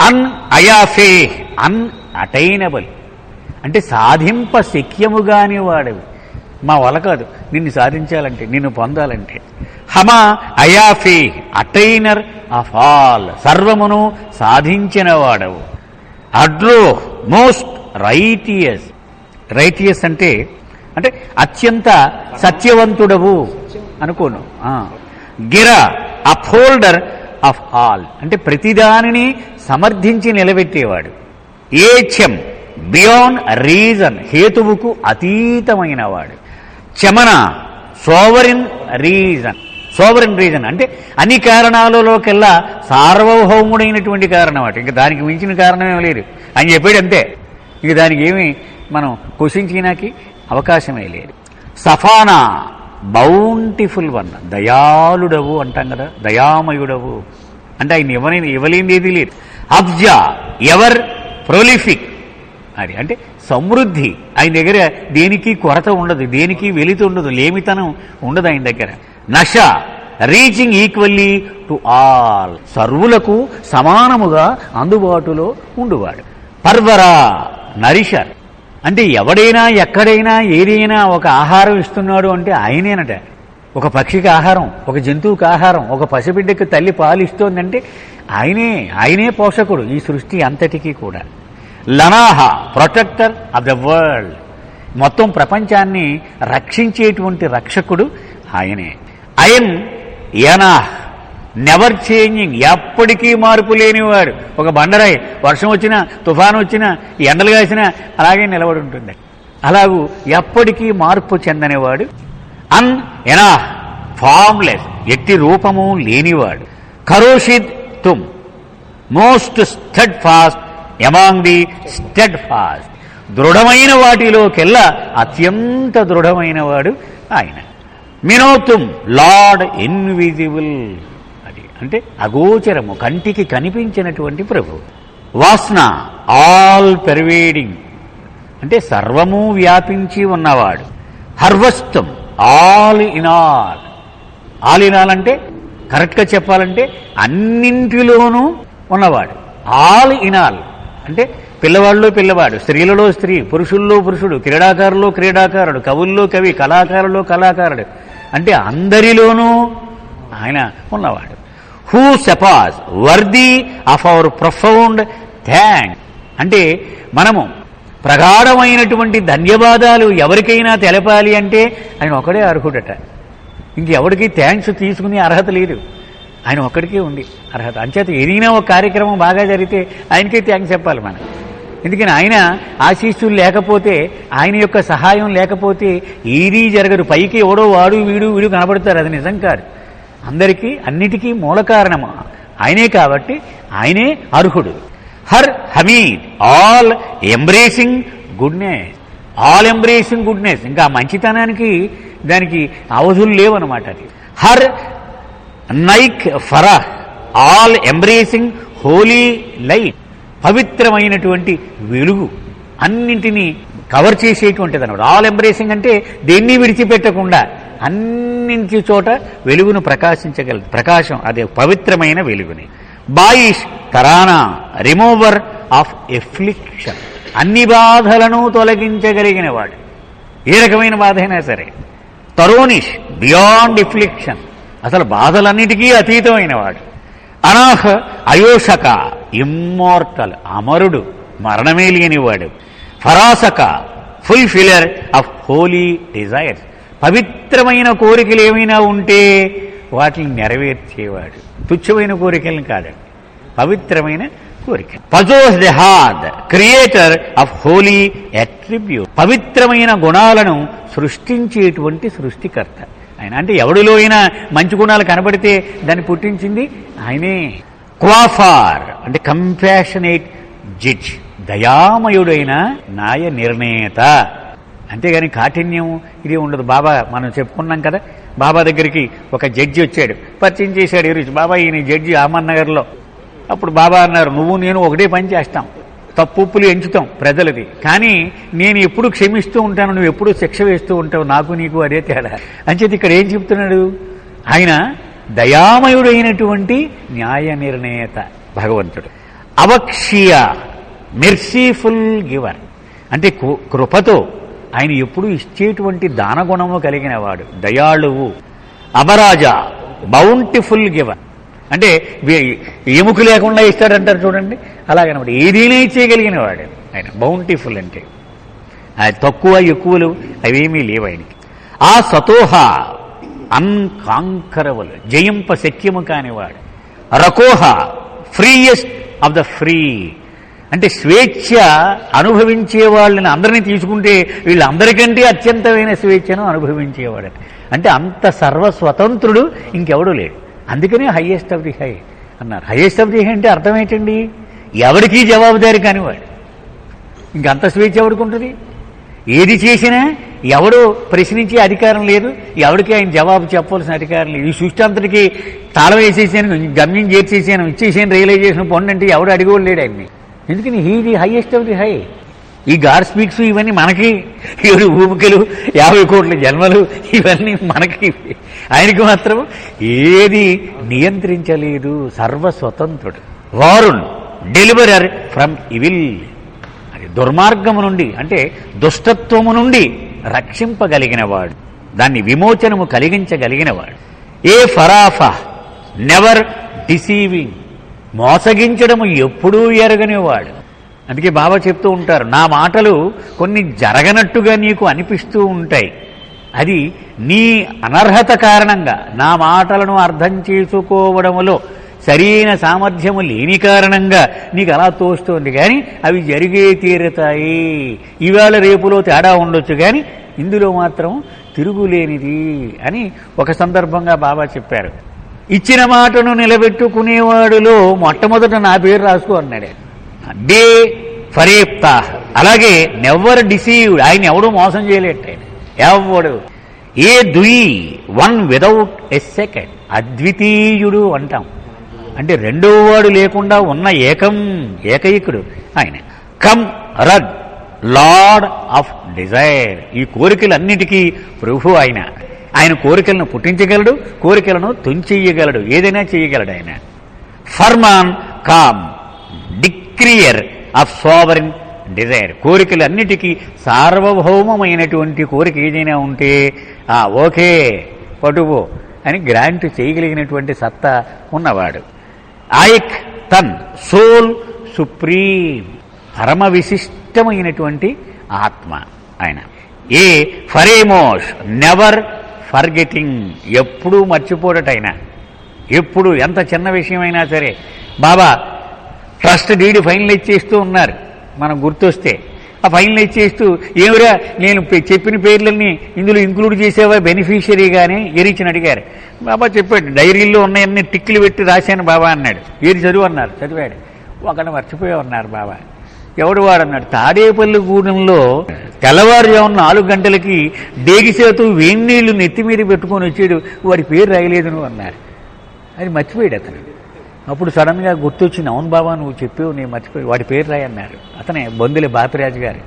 అన్ అయాఫే, అన్ అటైనబుల్ అంటే సాధింప శక్యముగాని వాడవి. మా వల్ల కాదు నిన్ను సాధించాలంటే, నిన్ను పొందాలంటే. హమ అయాఫే, అటైనర్ ఆఫ్ ఆల్, సర్వమును సాధించిన వాడవు. అడ్రో, మోస్ట్ రైటియస్, రైటియస్ అంటే అంటే అత్యంత సత్యవంతుడవు అనుకోను. గిర, అప్హోల్డర్ ఆఫ్ ఆల్ అంటే ప్రతిదానిని సమర్థించి నిలబెట్టేవాడు. ఏచ్యం, బియాండ్ రీజన్ హేతువుకు అతీతమైన వాడు. చమన, సోవరిన్ రీజన్, సోవరిన్ రీజన్ అంటే అన్ని కారణాలలోకెల్లా సార్వభౌముడైనటువంటి కారణం అటు, ఇంకా దానికి మించిన కారణమే లేదు అని చెప్పాడు అంతే. ఇక దానికి ఏమి మనం క్వశ్చించినాకి అవకాశమే లేదు. సఫానా, బౌంటిఫుల్ వన్, దయాళుడవు అంటాం కదా, దయామయుడవు అంటే ఆయన ఇవ్వలేనిది ఏది లేదు. అబ్జా, ఎవర్ ప్రొలిఫిక్ అది అంటే సమృద్ధి. ఆయన దగ్గర దేనికి కొరత ఉండదు, దేనికి వెలితి ఉండదు, లేమితనం ఉండదు ఆయన దగ్గర. నష, రీచింగ్ ఈక్వల్లీ టు ఆల్, సర్వులకు సమానముగా అందుబాటులో ఉండువాడు. పర్వరా, నరిషర్ అంటే ఎవడైనా ఎక్కడైనా ఏదైనా ఒక ఆహారం ఇస్తున్నాడు అంటే ఆయనేనట. ఒక పక్షికి ఆహారం, ఒక జంతువుకి ఆహారం, ఒక పసిబిడ్డకి తల్లి పాలు ఇస్తోందంటే ఆయనే పోషకుడు ఈ సృష్టి అంతటికీ కూడా. లనాహ, ప్రొటెక్టర్ ఆఫ్ ద వరల్డ్, మొత్తం ప్రపంచాన్ని రక్షించేటువంటి రక్షకుడు ఆయనే. అయన్ యనాహ్, నెవర్ చేంజింగ్, ఎప్పటికీ మార్పు లేనివాడు. ఒక బండరాయి వర్షం వచ్చినా, తుఫాను వచ్చినా, ఎండలు కాసినా అలాగే నిలబడి ఉంటుంది. అలాగూ ఎప్పటికీ మార్పు చెందనివాడు. అన్ ఎనాహ్, ఫార్మ్లెస్, ఎట్టి రూపము లేనివాడు. కరోషిద్ తుమ్, most steadfast among the steadfast, దృఢమైన వాటిలోకెల్లా అత్యంత దృఢమైన వాడు ఆయన. మినోతుమ్, లార్డ్ ఇన్విజిబుల్ అది అంటే అగోచరము, కంటికి కనిపించినటువంటి ప్రభు. వాసన, ఆల్ పెర్వేడింగ్ అంటే సర్వము వ్యాపించి ఉన్నవాడు. హర్వస్తం, all in all, all in all అంటే కరెక్ట్గా చెప్పాలంటే అన్నింటిలోనూ ఉన్నవాడు. ఆల్ ఇన్ ఆల్ అంటే పిల్లవాళ్ళలో పిల్లవాడు, స్త్రీలలో స్త్రీ, పురుషుల్లో పురుషుడు, క్రీడాకారుల్లో క్రీడాకారుడు, కవుల్లో కవి, కళాకారుల్లో కళాకారుడు అంటే అందరిలోనూ ఆయన ఉన్నవాడు. హూ సెపాస్ worthy of our profound thanks అంటే మనము ప్రగాఢమైనటువంటి ధన్యవాదాలు ఎవరికైనా తెలపాలి అంటే ఆయన ఒకడే అర్హుడట. ఇంకెవరికి థ్యాంక్స్ తీసుకునే అర్హత లేదు, ఆయన ఒక్కడికే ఉంది అర్హత. అంచేత ఏదైనా ఒక కార్యక్రమం బాగా జరిగితే ఆయనకే థ్యాంక్స్ చెప్పాలి మనం. ఎందుకని ఆయన ఆశీస్సులు లేకపోతే, ఆయన యొక్క సహాయం లేకపోతే ఏదీ జరగదు. పైకి ఎవడో వాడు వీడు కనబడతారు, అది నిజం కాదు. అందరికీ అన్నిటికీ మూల కారణము ఆయనే కాబట్టి ఆయనే అర్హుడు. హర్ హమీద్, all embracing goodness, all embracing goodness ఇంకా మంచితనానికి దానికి అవధులు లేవన్నమాట. అది హర్ నైక్ ఫరహ్, ఆల్ ఎంబ్రేసింగ్ హోలీ లైట్, పవిత్రమైనటువంటి వెలుగు, అన్నింటినీ కవర్ చేసేటువంటిది అన్నమాట. ఆల్ ఎంబ్రేసింగ్ అంటే దేన్ని విడిచిపెట్టకుండా అన్నింటి చోట వెలుగును ప్రకాశించగలదు. ప్రకాశం అదే పవిత్రమైన వెలుగుని. Boyish tarana remover of affliction, అన్ని బాధలను తొలగించగలిగిన వాడు, ఏ రకమైన బాధ అయినా సరే. తరోనిష్ బియాండ్ ఎఫ్లిక్షన్, అసలు బాధలన్నిటికీ అతీతమైన వాడు. అనాహ అయోషక ఇమ్మోర్టల్, అమరుడు, మరణమే లేనివాడు. ఫరాసక ఫుల్ఫిల్లర్ ఆఫ్ హోలీ డిజైర్స్, పవిత్రమైన కోరికలు ఏమైనా ఉంటే వాటిని నెరవేర్చేవాడు. తుచ్చమైన కోరికలను కాదండి, పవిత్రమైన కోరిక. పజోహద్ క్రియేటర్ ఆఫ్ హోలీ అట్రిబ్యూట్, పవిత్రమైన గుణాలను సృష్టించేటువంటి సృష్టికర్త ఆయన. అంటే ఎవడిలో అయినా మంచి గుణాలు కనబడితే దాన్ని పుట్టించింది ఆయనే. క్వాఫార్ అంటే కంపాషనేట్ జడ్జ్, దయామయుడైన న్యాయ నిర్ణేత. అంతేగాని కాఠిన్యం ఇది ఉండదు. బాబా మనం చెప్పుకున్నాం కదా, బాబా దగ్గరికి ఒక జడ్జి వచ్చాడు, పరిచయం చేశాడు ఈరోజు. బాబా ఈయన జడ్జి అహ్మద్నగర్లో. అప్పుడు బాబా అన్నారు, నువ్వు నేను ఒకటే పని చేస్తాం, తప్పులు ఎంచుతాం ప్రజలది, కానీ నేను ఎప్పుడు క్షమిస్తూ ఉంటాను, నువ్వు ఎప్పుడు శిక్ష వేస్తూ ఉంటావు, నాకు నీకు అదే తేడా. అంచేది ఇక్కడ ఏం చెప్తున్నాడు ఆయన? దయామయుడైనటువంటి న్యాయ నిర్ణేత భగవంతుడు. అవక్షీయ మెర్సీఫుల్ గివర్, అంటే కృపతో ఆయన ఎప్పుడు ఇచ్చేటువంటి దానగుణము కలిగిన వాడు, దయాళువు. అమరాజ బౌంటిఫుల్ గివర్, అంటే ఎముక లేకుండా ఇస్తాడంటారు చూడండి, అలాగనమాట ఏదైనా ఇచ్చేయగలిగిన వాడు ఆయన. బౌంటిఫుల్ అంటే తక్కువ ఎక్కువలు అవేమీ లేవు ఆయనకి. ఆ సతోహ అన్కాంకరబుల్, జయింప శక్యము కానివాడు. రకోహ ఫ్రీయెస్ట్ ఆఫ్ ద ఫ్రీ, అంటే స్వేచ్ఛ అనుభవించే వాళ్ళని అందరినీ తీసుకుంటే వీళ్ళందరికంటే అత్యంతమైన స్వేచ్ఛను అనుభవించేవాడు. అంటే అంత సర్వస్వతంత్రుడు ఇంకెవడూ లేడు. అందుకనే హైయెస్ట్ ఆఫ్ ది హై అన్నారు. హైయెస్ట్ ఆఫ్ ది హై అంటే అర్థం ఏంటండి? ఎవరికీ జవాబుదారి కానివాడు. ఇంకంత స్వేచ్ఛ ఎవరికి ఉంటుంది? ఏది చేసినా ఎవడు ప్రశ్నించే అధికారం లేదు, ఎవరికి ఆయన జవాబు చెప్పవలసిన అధికారం లేదు. ఈ సృష్టి అంతటికి తాళం వేసేసాను, గమ్యం చేర్చేసాను, ఇచ్చేసాను, రియలైజేషన్ పొందంటే ఎవడు అడిగోడు లేడు ఆయన్ని. ఎందుకని he the highest of the high. ఈ గాడ్ స్పీక్స్ ఇవన్నీ మనకి, 7 భూమికలు 50 కోట్ల జన్మలు ఇవన్నీ మనకి. ఆయనకి మాత్రం ఏది నియంత్రించలేదు, సర్వస్వతంత్రుడు. వారుణ్ డెలివరర్ ఫ్రమ్ ఇవిల్, అది దుర్మార్గము నుండి అంటే దుష్టత్వము నుండి రక్షింపగలిగినవాడు, దాన్ని విమోచనము కలిగించగలిగినవాడు. ఏ ఫరాఫా నెవర్ డిసీవింగ్, మోసగించడము ఎప్పుడూ ఎరగనివాడు. అందుకే బాబా చెప్తూ ఉంటారు, నా మాటలు కొన్ని జరగనట్టుగా నీకు అనిపిస్తూ ఉంటాయి, అది నీ అనర్హత కారణంగా, నా మాటలను అర్థం చేసుకోవడములో సరైన సామర్థ్యము లేని కారణంగా నీకు అలా తోస్తుంది, కానీ అవి జరిగే తీరుతాయి. ఇవాళ రేపులో తేడా ఉండొచ్చు, కానీ ఇందులో మాత్రం తిరుగులేనిది అని ఒక సందర్భంగా బాబా చెప్పారు. ఇచ్చిన మాటను నిలబెట్టుకునేవాడులో మొట్టమొదట నా పేరు రాసుకో అన్నాడు. డే ఫరేప్తా, అలాగే నెవర్ డిసీవ్డ్, ఆయన ఎవడూ మోసం చేయలేట, ఎవడు. ఏ దుయి వన్ విదౌట్ ఎ సెకండ్, అద్వితీయుడు అంటాం, అంటే రెండో వాడు లేకుండా ఉన్న ఏకైకుడు ఆయన. Come rug lord of desire, ఈ కోరికలన్నిటికీ ప్రభు ఆయన. ఆయన కోరికలను పుట్టించగలడు, కోరికలను తుంచెయ్యగలడు, ఏదైనా చేయగలడు ఆయన. ఫర్మాన్ కామ్ డిక్రియర్ ఆఫ్ సోవరెన్ డిజైర్, కోరికలన్నిటికీ సార్వభౌమమైనటువంటి కోరిక ఏదైనా ఉంటే ఓకే పటువు అని గ్రాంట్ చేయగలిగినటువంటి సత్తా ఉన్నవాడు. ఆయక్ తన్ సోల్ సుప్రీం, పరమ విశిష్టమైనటువంటి ఆత్మ ఆయన. ఏ ఫరేమోష్ నెవర్ ఫర్గెటింగ్, ఎప్పుడూ మర్చిపోడటైన, ఎప్పుడు ఎంత చిన్న విషయమైనా సరే. బాబా ట్రస్ట్ డీడ్ ఫైనలైజ్ చేస్తూ ఉన్నారు, మనం గుర్తొస్తే ఆ ఫైనలైజ్ చేస్తూ, ఏమిరా నేను చెప్పిన పేర్లన్నీ ఇందులో ఇంక్లూడ్ చేసేవా బెనిఫిషియరీగానే ఎరిచిన అడిగారు. బాబా చెప్పాడు, డైరీల్లో ఉన్నాయన్నీ టిక్లు పెట్టి రాశాను బాబా అన్నాడు. ఏది చదువు అన్నారు, చదివాడు. ఒకళ్ళు మర్చిపోయావు అన్నారు బాబా. ఎవడు వాడన్నాడు, తాడేపల్లిగూడెంలో తెల్లవారుజామున 4 గంటలకి డేగిసేతు వేడి నీళ్లు నెత్తి మీద పెట్టుకొని వచ్చాడు, వాడి పేరు రాయలేదు నువ్వు అన్నారు. అది మర్చిపోయాడు అతను. అప్పుడు సడన్గా గుర్తొచ్చింది, అవును బాబా నువ్వు చెప్పావు, నేను మర్చిపోయి, వాడి పేరు రాయన్నారు. అతనే బొందుల బాపిరాజు గారు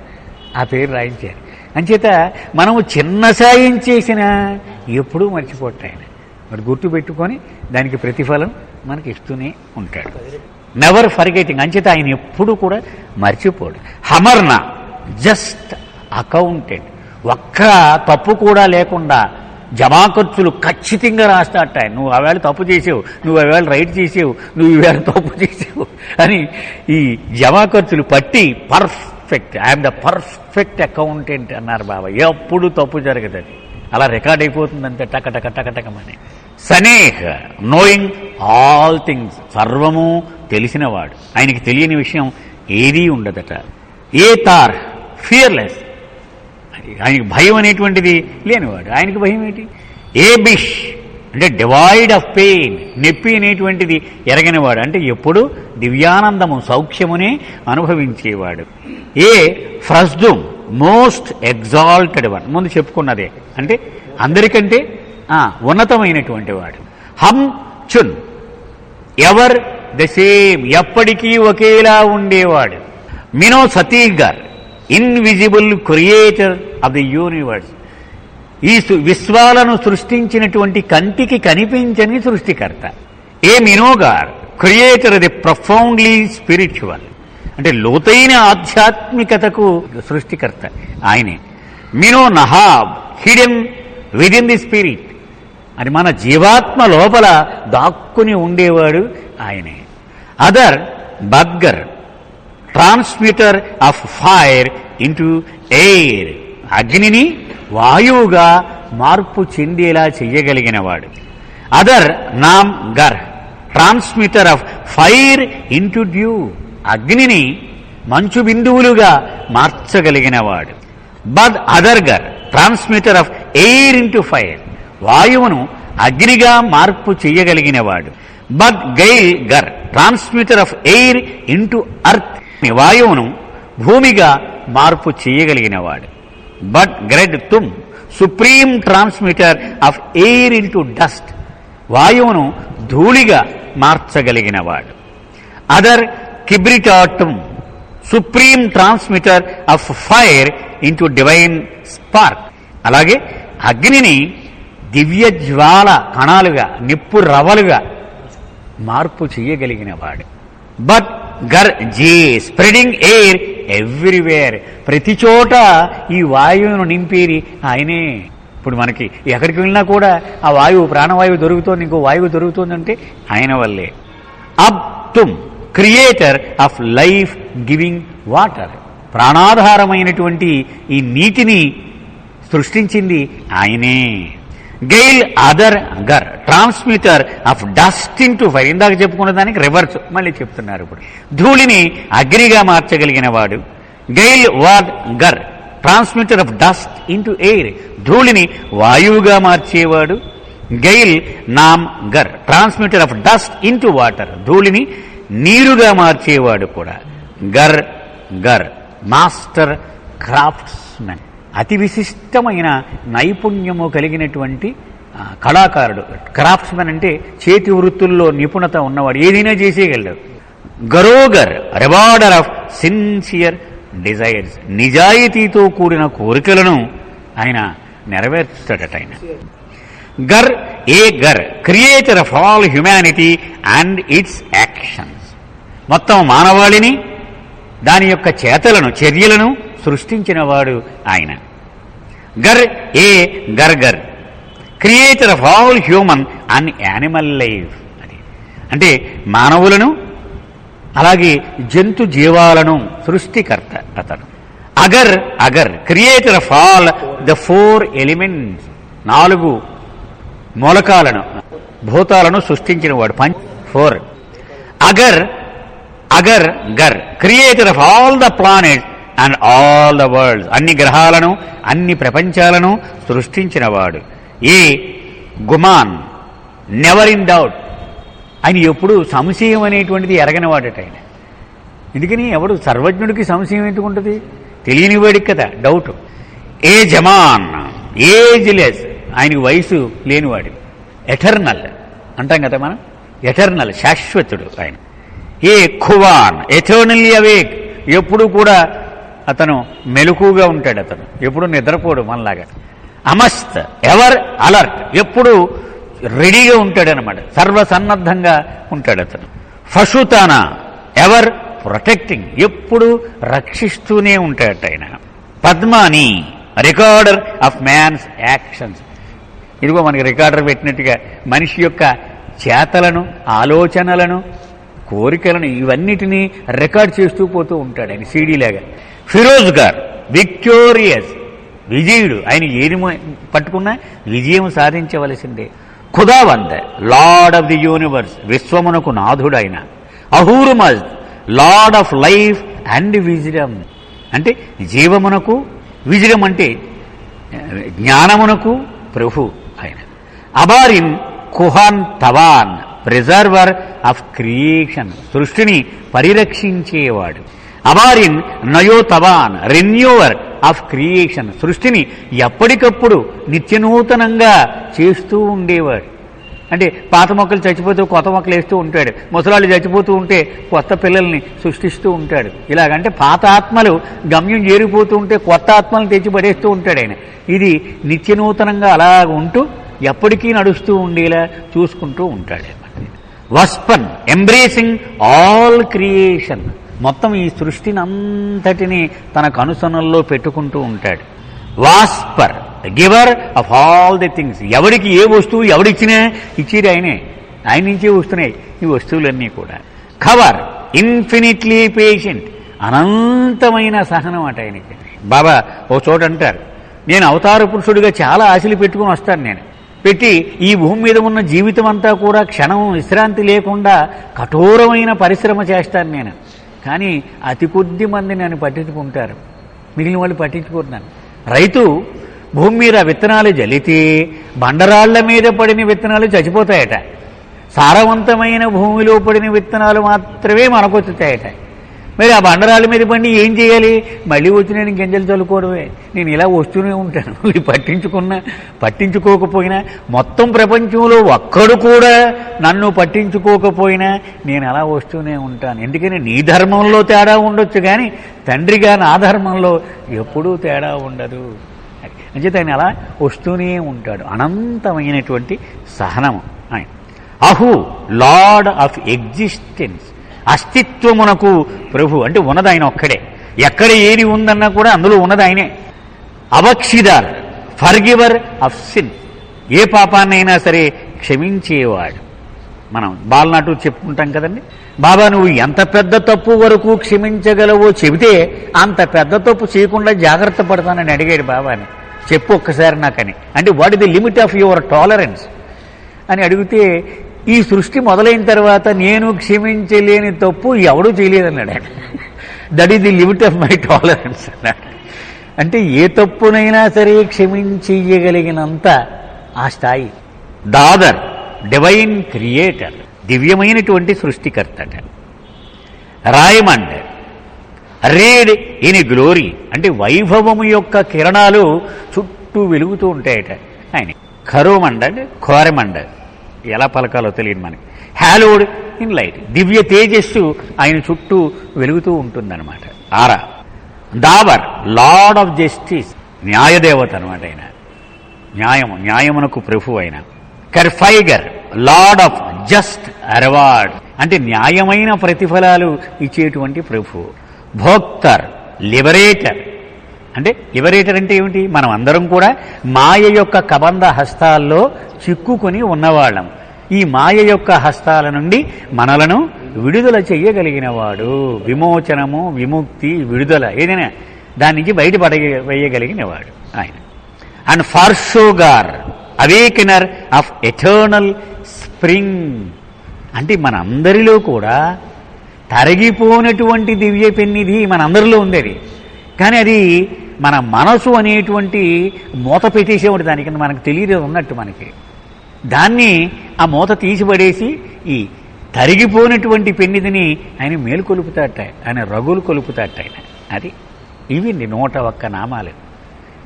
ఆ పేరు రాయించారు. అంచేత మనము చిన్న సాయం చేసినా ఎప్పుడూ మర్చిపోతాయన, మరి గుర్తు పెట్టుకొని దానికి ప్రతిఫలం మనకి ఇస్తూనే ఉంటాడు. నెవర్ ఫర్గెటింగ్, అంచేత ఆయన ఎప్పుడు కూడా మర్చిపోడు. హమర్నా జస్ట్ అకౌంటెంట్, ఒక్క తప్పు కూడా లేకుండా జమా ఖర్చులు ఖచ్చితంగా రాస్తాట. నువ్వు ఆవేళ తప్పు చేసావు, నువ్వు ఆవేళ రైట్ చేసావు, నువ్వు ఈవేళ తప్పు చేసావు అని ఈ జమా ఖర్చులు పట్టి perfect, I'm the perfect accountant అన్నారు బాబా. ఎప్పుడు తప్పు జరగదు, అది అలా రికార్డ్ అయిపోతుందంటే టకటక టకటకమని. సనేహ్ నోయింగ్ ఆల్ థింగ్స్, సర్వము తెలిసినవాడు, ఆయనకి తెలియని విషయం ఏదీ ఉండదట. ఏ తార్ ఫియర్లెస్, ఆయనకి భయం అనేటువంటిది లేనివాడు, ఆయనకి భయం ఏంటి. ఏ బిష్ అంటే డివైడ్ ఆఫ్ పెయిన్, నొప్పి అనేటువంటిది ఎరగనివాడు, అంటే ఎప్పుడు దివ్యానందము సౌఖ్యమునే అనుభవించేవాడు. ఏ ఫ్రస్దుమ్ మోస్ట్ ఎగ్జాల్టెడ్ వన్, ముందు చెప్పుకున్నదే, అంటే అందరికంటే ఉన్నతమైనటువంటి వాడు. హమ్ చున్ ఎవర్ ద సేమ్, ఎప్పటికీ ఒకేలా ఉండేవాడు. మినో సతీగర్ invisible creator of the universe, ఈ విశ్వాలను సృష్టించినటువంటి కంటికి కనిపించని సృష్టికర్త. ఏ మినోగార్ క్రియేటర్ ది ప్రొఫౌండ్లీ స్పిరిచువల్, అంటే లోతైన ఆధ్యాత్మికతకు సృష్టికర్త ఆయనే. మినో నహాబ్ హిడెన్ విదిన్ ది స్పిరిట్, అది మన జీవాత్మ లోపల దాక్కుని ఉండేవాడు ఆయనే. అదర్ బద్గర్ transmitter of fire into air, అగ్నిని వాయువుగా మార్పు చెందేలా చెయ్యగలిగినవాడు. అదర్ నామ్ గర్ transmitter of fire into dew, అగ్నిని మంచు బిందువులుగా మార్చగలిగినవాడు. బద్ అదర్ గర్ transmitter of air into fire, వాయువును అగ్నిగా మార్పు చెయ్యగలిగినవాడు. బద్ గైల్ గర్ transmitter of air into earth, వాయువును భూమిగా మార్పు చేయగలిగినవాడు. బట్ గ్రెడ్ తుమ్ supreme transmitter of air into dust, వాయువును ధూళిగా మార్చగలిగినవాడు. అదర్ కిబ్రిటాటుమ్ supreme transmitter of fire into divine spark, అలాగే అగ్నిని దివ్య జ్వాల కణాలుగా, నిప్పు రవలుగా మార్పు చేయగలిగినవాడు. బట్ గర్ జే స్ప్రెడింగ్ ఎయిర్ ఎవ్రీవేర్, ప్రతి చోట ఈ వాయువును నింపేది ఆయనే. ఇప్పుడు మనకి ఎక్కడికి వెళ్ళినా కూడా ఆ వాయువు, ప్రాణవాయువు దొరుకుతోంది, ఇంకో వాయువు దొరుకుతోందంటే ఆయన వల్లే. అబ్ తుమ్ creator of life giving water, ప్రాణాధారమైనటువంటి ఈ నీటిని సృష్టించింది ఆయనే. గెయిల్ అదర్ గర్ transmitter of dust into fire, ఇందాక చెప్పుకున్న దానికి రివర్స్ మళ్ళీ చెప్తున్నారు ఇప్పుడు. ధూళిని అగ్నిగా మార్చగలిగిన వాడు. గెయిల్ వాడ్ గర్ transmitter of dust into air, ధూళిని వాయువుగా మార్చేవాడు. గెయిల్ నామ్ గర్ transmitter of dust into water, ధూళిని నీరుగా మార్చేవాడు కూడా. గర్ గర్ మాస్టర్ క్రాఫ్ట్స్మెన్, అతి విశిష్టమైన నైపుణ్యము కలిగినటువంటి కళాకారుడు. క్రాఫ్ట్స్మెన్ అంటే చేతి వృత్తుల్లో నిపుణత ఉన్నవాడు, ఏదైనా చేసేయగలడు. గరోగర్ రివార్డర్ ఆఫ్ సిన్సియర్ డిజైర్స్, నిజాయితీతో కూడిన కోరికలను ఆయన నెరవేర్చుతాడట ఆయన. గర్ ఏ గర్ creator of all humanity and its actions, మొత్తం మానవాళిని, దాని యొక్క చేతలను, చర్యలను సృష్టించిన వాడు ఆయన. గర్ ఏ గర్ గర్ creator of all human and animal life, అది అంటే మానవులను అలాగే జంతు జీవాలను సృష్టికర్త అతను. అగర్ అగర్ creator of all the 4 elements, 4 మూలకాలను, భూతాలను సృష్టించిన వాడు. 4 అగర్ అగర్ గర్ creator of all the planets and all the worlds, అన్ని గ్రహాలను, అన్ని ప్రపంచాలను సృష్టించినవాడు. ఏ గుమాన్ నెవర్ ఇన్ డౌట్, ఆయన ఎప్పుడు సంశయం అనేటువంటిది ఎరగనివాడట ఆయన. ఎందుకని ఎవడు సర్వజ్ఞుడికి సంశయం ఎందుకుంటుంది, తెలియనివాడికి కదా డౌట్. ఏ జమాన్ ఏజ్లెస్, ఆయనకి వయసు లేనివాడు. ఎటర్నల్ అంటాం కదా మనం, ఎటర్నల్ శాశ్వతుడు ఆయన. ఏ ఖువాన్ ఎటర్నల్లీ అవేక్, ఎప్పుడు కూడా అతను మెలకుగా ఉంటాడు, అతను ఎప్పుడు నిద్రపోడు మనలాగా. అమస్త్ ఎవర్ అలర్ట్, ఎప్పుడు రెడీగా ఉంటాడనమాట, సర్వసన్నద్ధంగా ఉంటాడు అతను. ఫషుతాన ఎవర్ ప్రొటెక్టింగ్, ఎప్పుడు రక్షిస్తూనే ఉంటాడట ఆయన. పద్మాని రికార్డర్ ఆఫ్ మ్యాన్స్ యాక్షన్స్, ఇదిగో మనకి రికార్డర్ పెట్టినట్టుగా మనిషి యొక్క చేతలను, ఆలోచనలను, కోరికలను ఇవన్నిటినీ రికార్డ్ చేస్తూ పోతూ ఉంటాడు ఆయన సీడీలాగా. ఫిరోజ్ గార్ విక్టోరియస్, విజయుడు, ఆయన ఏది పట్టుకున్నా విజయం సాధించవలసిందే. ఖుదావంద్ లార్డ్ ఆఫ్ ది యూనివర్స్, విశ్వమునకు నాథుడు ఆయన. అహూర్మజ్ lord of life and wisdom, అంటే జీవమునకు, విజ్డమ్ అంటే జ్ఞానమునకు ప్రభు ఆయన. అబారిన్ కుహాన్ తవాన్ ప్రిజర్వర్ ఆఫ్ క్రియేషన్, సృష్టిని పరిరక్షించేవాడు. అబారిన్ నయో తవాన్ రెన్యూవర్ ఆఫ్ క్రియేషన్, సృష్టిని ఎప్పటికప్పుడు నిత్యనూతనంగా చేస్తూ ఉండేవాడు. అంటే పాత మొక్కలు చచ్చిపోతూ కొత్త మొక్కలు వేస్తూ ఉంటాడు, ముసలాళ్ళు చచ్చిపోతూ ఉంటే కొత్త పిల్లల్ని సృష్టిస్తూ ఉంటాడు. ఇలాగంటే పాత ఆత్మలు గమ్యం చేరిపోతూ ఉంటే కొత్త ఆత్మలను తెచ్చి పడేస్తూ ఉంటాడు ఆయన. ఇది నిత్యనూతనంగా అలా ఉంటూ ఎప్పటికీ నడుస్తూ ఉండేలా చూసుకుంటూ ఉంటాడు. వస్పన్ ఎంబ్రేసింగ్ ఆల్ క్రియేషన్, మొత్తం ఈ సృష్టిని అంతటినీ తన కనుసనల్లో పెట్టుకుంటూ ఉంటాడు. వాస్పర్ giver of all the things, ఎవరికి ఏ వస్తువు ఎవడిచ్చినా ఇచ్చేది ఆయనే, ఆయన నుంచే వస్తున్నాయి ఈ వస్తువులన్నీ కూడా. ఖవర్ ఇన్ఫినిట్లీ పేషెంట్, అనంతమైన సహనం అట ఆయనకి. బాబా ఓ చోట అంటారు, నేను అవతార పురుషుడిగా చాలా ఆశలు పెట్టుకుని వస్తాను, నేను పెట్టి ఈ భూమి మీద ఉన్న జీవితం అంతా కూడా క్షణం విశ్రాంతి లేకుండా కఠోరమైన పరిశ్రమ చేస్తాను నేను. కానీ అతి కొద్ది మంది నన్ను పట్టించుకుంటారు, మిగిలిన వాళ్ళు పట్టించుకుంటున్నాను. రైతు భూమి మీద విత్తనాలు జల్లితే బండరాళ్ల మీద పడిన విత్తనాలు చచ్చిపోతాయట, సారవంతమైన భూమిలో పడిన విత్తనాలు మాత్రమే మనకొచ్చుతాయట. మరి ఆ బండరాళ్ళ మీద పడి ఏం చేయాలి? మళ్ళీ వచ్చి నేను గింజలు చల్లుకోవడమే. నేను ఇలా వస్తూనే ఉంటాను, పట్టించుకోకపోయినా, మొత్తం ప్రపంచంలో ఒక్కడు కూడా నన్ను పట్టించుకోకపోయినా నేను అలా వస్తూనే ఉంటాను. ఎందుకని నీ ధర్మంలో తేడా ఉండొచ్చు కానీ తండ్రిగా నా ధర్మంలో ఎప్పుడూ తేడా ఉండదు. అంచేత ఆయన అలా వస్తూనే ఉంటాడు. అనంతమైనటువంటి సహనము ఆయన. అహు లార్డ్ ఆఫ్ ఎగ్జిస్టెన్స్, అస్తిత్వమునకు ప్రభు, అంటే ఉన్నది ఆయన ఒక్కడే. ఎక్కడ ఏది ఉందన్నా కూడా అందులో ఉన్నది ఆయనే. అవక్షిదార్ ఫర్గివర్ ఆఫ్ సిన్, ఏ పాపాన్నైనా సరే క్షమించేవాడు. మనం బాలనాటు చెప్పుకుంటాం కదండి, బాబా నువ్వు ఎంత పెద్ద తప్పు వరకు క్షమించగలవో చెబితే అంత పెద్ద తప్పు చేయకుండా జాగ్రత్త పడతానని అడిగాడు బాబాని. చెప్పు ఒక్కసారి నాకని. అంటే what is the limit of your tolerance అని అడిగితే, ఈ సృష్టి మొదలైన తర్వాత నేను క్షమించలేని తప్పు ఎవడూ చేయలేదన్నాడు ఆయన. That is the limit of my tolerance అన్నాడు. అంటే ఏ తప్పునైనా సరే క్షమించగలిగినంత ఆ స్థాయి. దాదర్ డివైన్ క్రియేటర్, దివ్యమైనటువంటి సృష్టికర్తట. రాయమండ్ రేడ్ ఇన్ గ్లోరీ, అంటే వైభవము యొక్క కిరణాలు చుట్టూ వెలుగుతూ ఉంటాయట ఆయన. ఖరోమండ్ అంటే ఖోరమండ్, ఎలా పలకాలో తెలియదు మనకి. హ్యాలోడ్ ఇన్ లైట్, దివ్య తేజస్సు ఆయన చుట్టూ వెలుగుతూ ఉంటుందన్నమాట. ఆరా దావర్ లార్డ్ ఆఫ్ జస్టిస్, న్యాయదేవత అనమాట ఆయన. న్యాయమునకు ప్రభు ఆయన. కర్ఫైగర్ లార్డ్ ఆఫ్ జస్ట్ రివార్డ్, అంటే న్యాయమైన ప్రతిఫలాలు ఇచ్చేటువంటి ప్రభు. భోక్తర్ లిబరేటర్, అంటే లిబరేటర్ అంటే ఏమిటి? మనం అందరం కూడా మాయ యొక్క కబంధ హస్తాల్లో చిక్కుకొని ఉన్నవాళ్ళం. ఈ మాయ యొక్క హస్తాల నుండి మనలను విడుదల చెయ్యగలిగినవాడు. విమోచనము, విముక్తి, విడుదల ఏదైనా దాని నుంచి బయటపడవేయగలిగినవాడు ఆయన. అండ్ ఫార్షోగార్ అవేకనర్ ఆఫ్ ఎటర్నల్ స్ప్రింగ్, అంటే మనందరిలో కూడా తరిగిపోనటువంటి దివ్య పెన్నిధి మనందరిలో ఉండేది. కానీ అది మన మనసు అనేటువంటి మూత పెట్టేసేవాడు దాని కింద, మనకు తెలియదు ఉన్నట్టు మనకి. దాన్ని ఆ మూత తీసిపడేసి ఈ తరిగిపోయినటువంటి పెన్నిధిని ఆయన మేలుకొలుపుతాట, ఆయన రగులు కొలుపుతాట ఆయన. అది ఇవండి 101 నామాలు.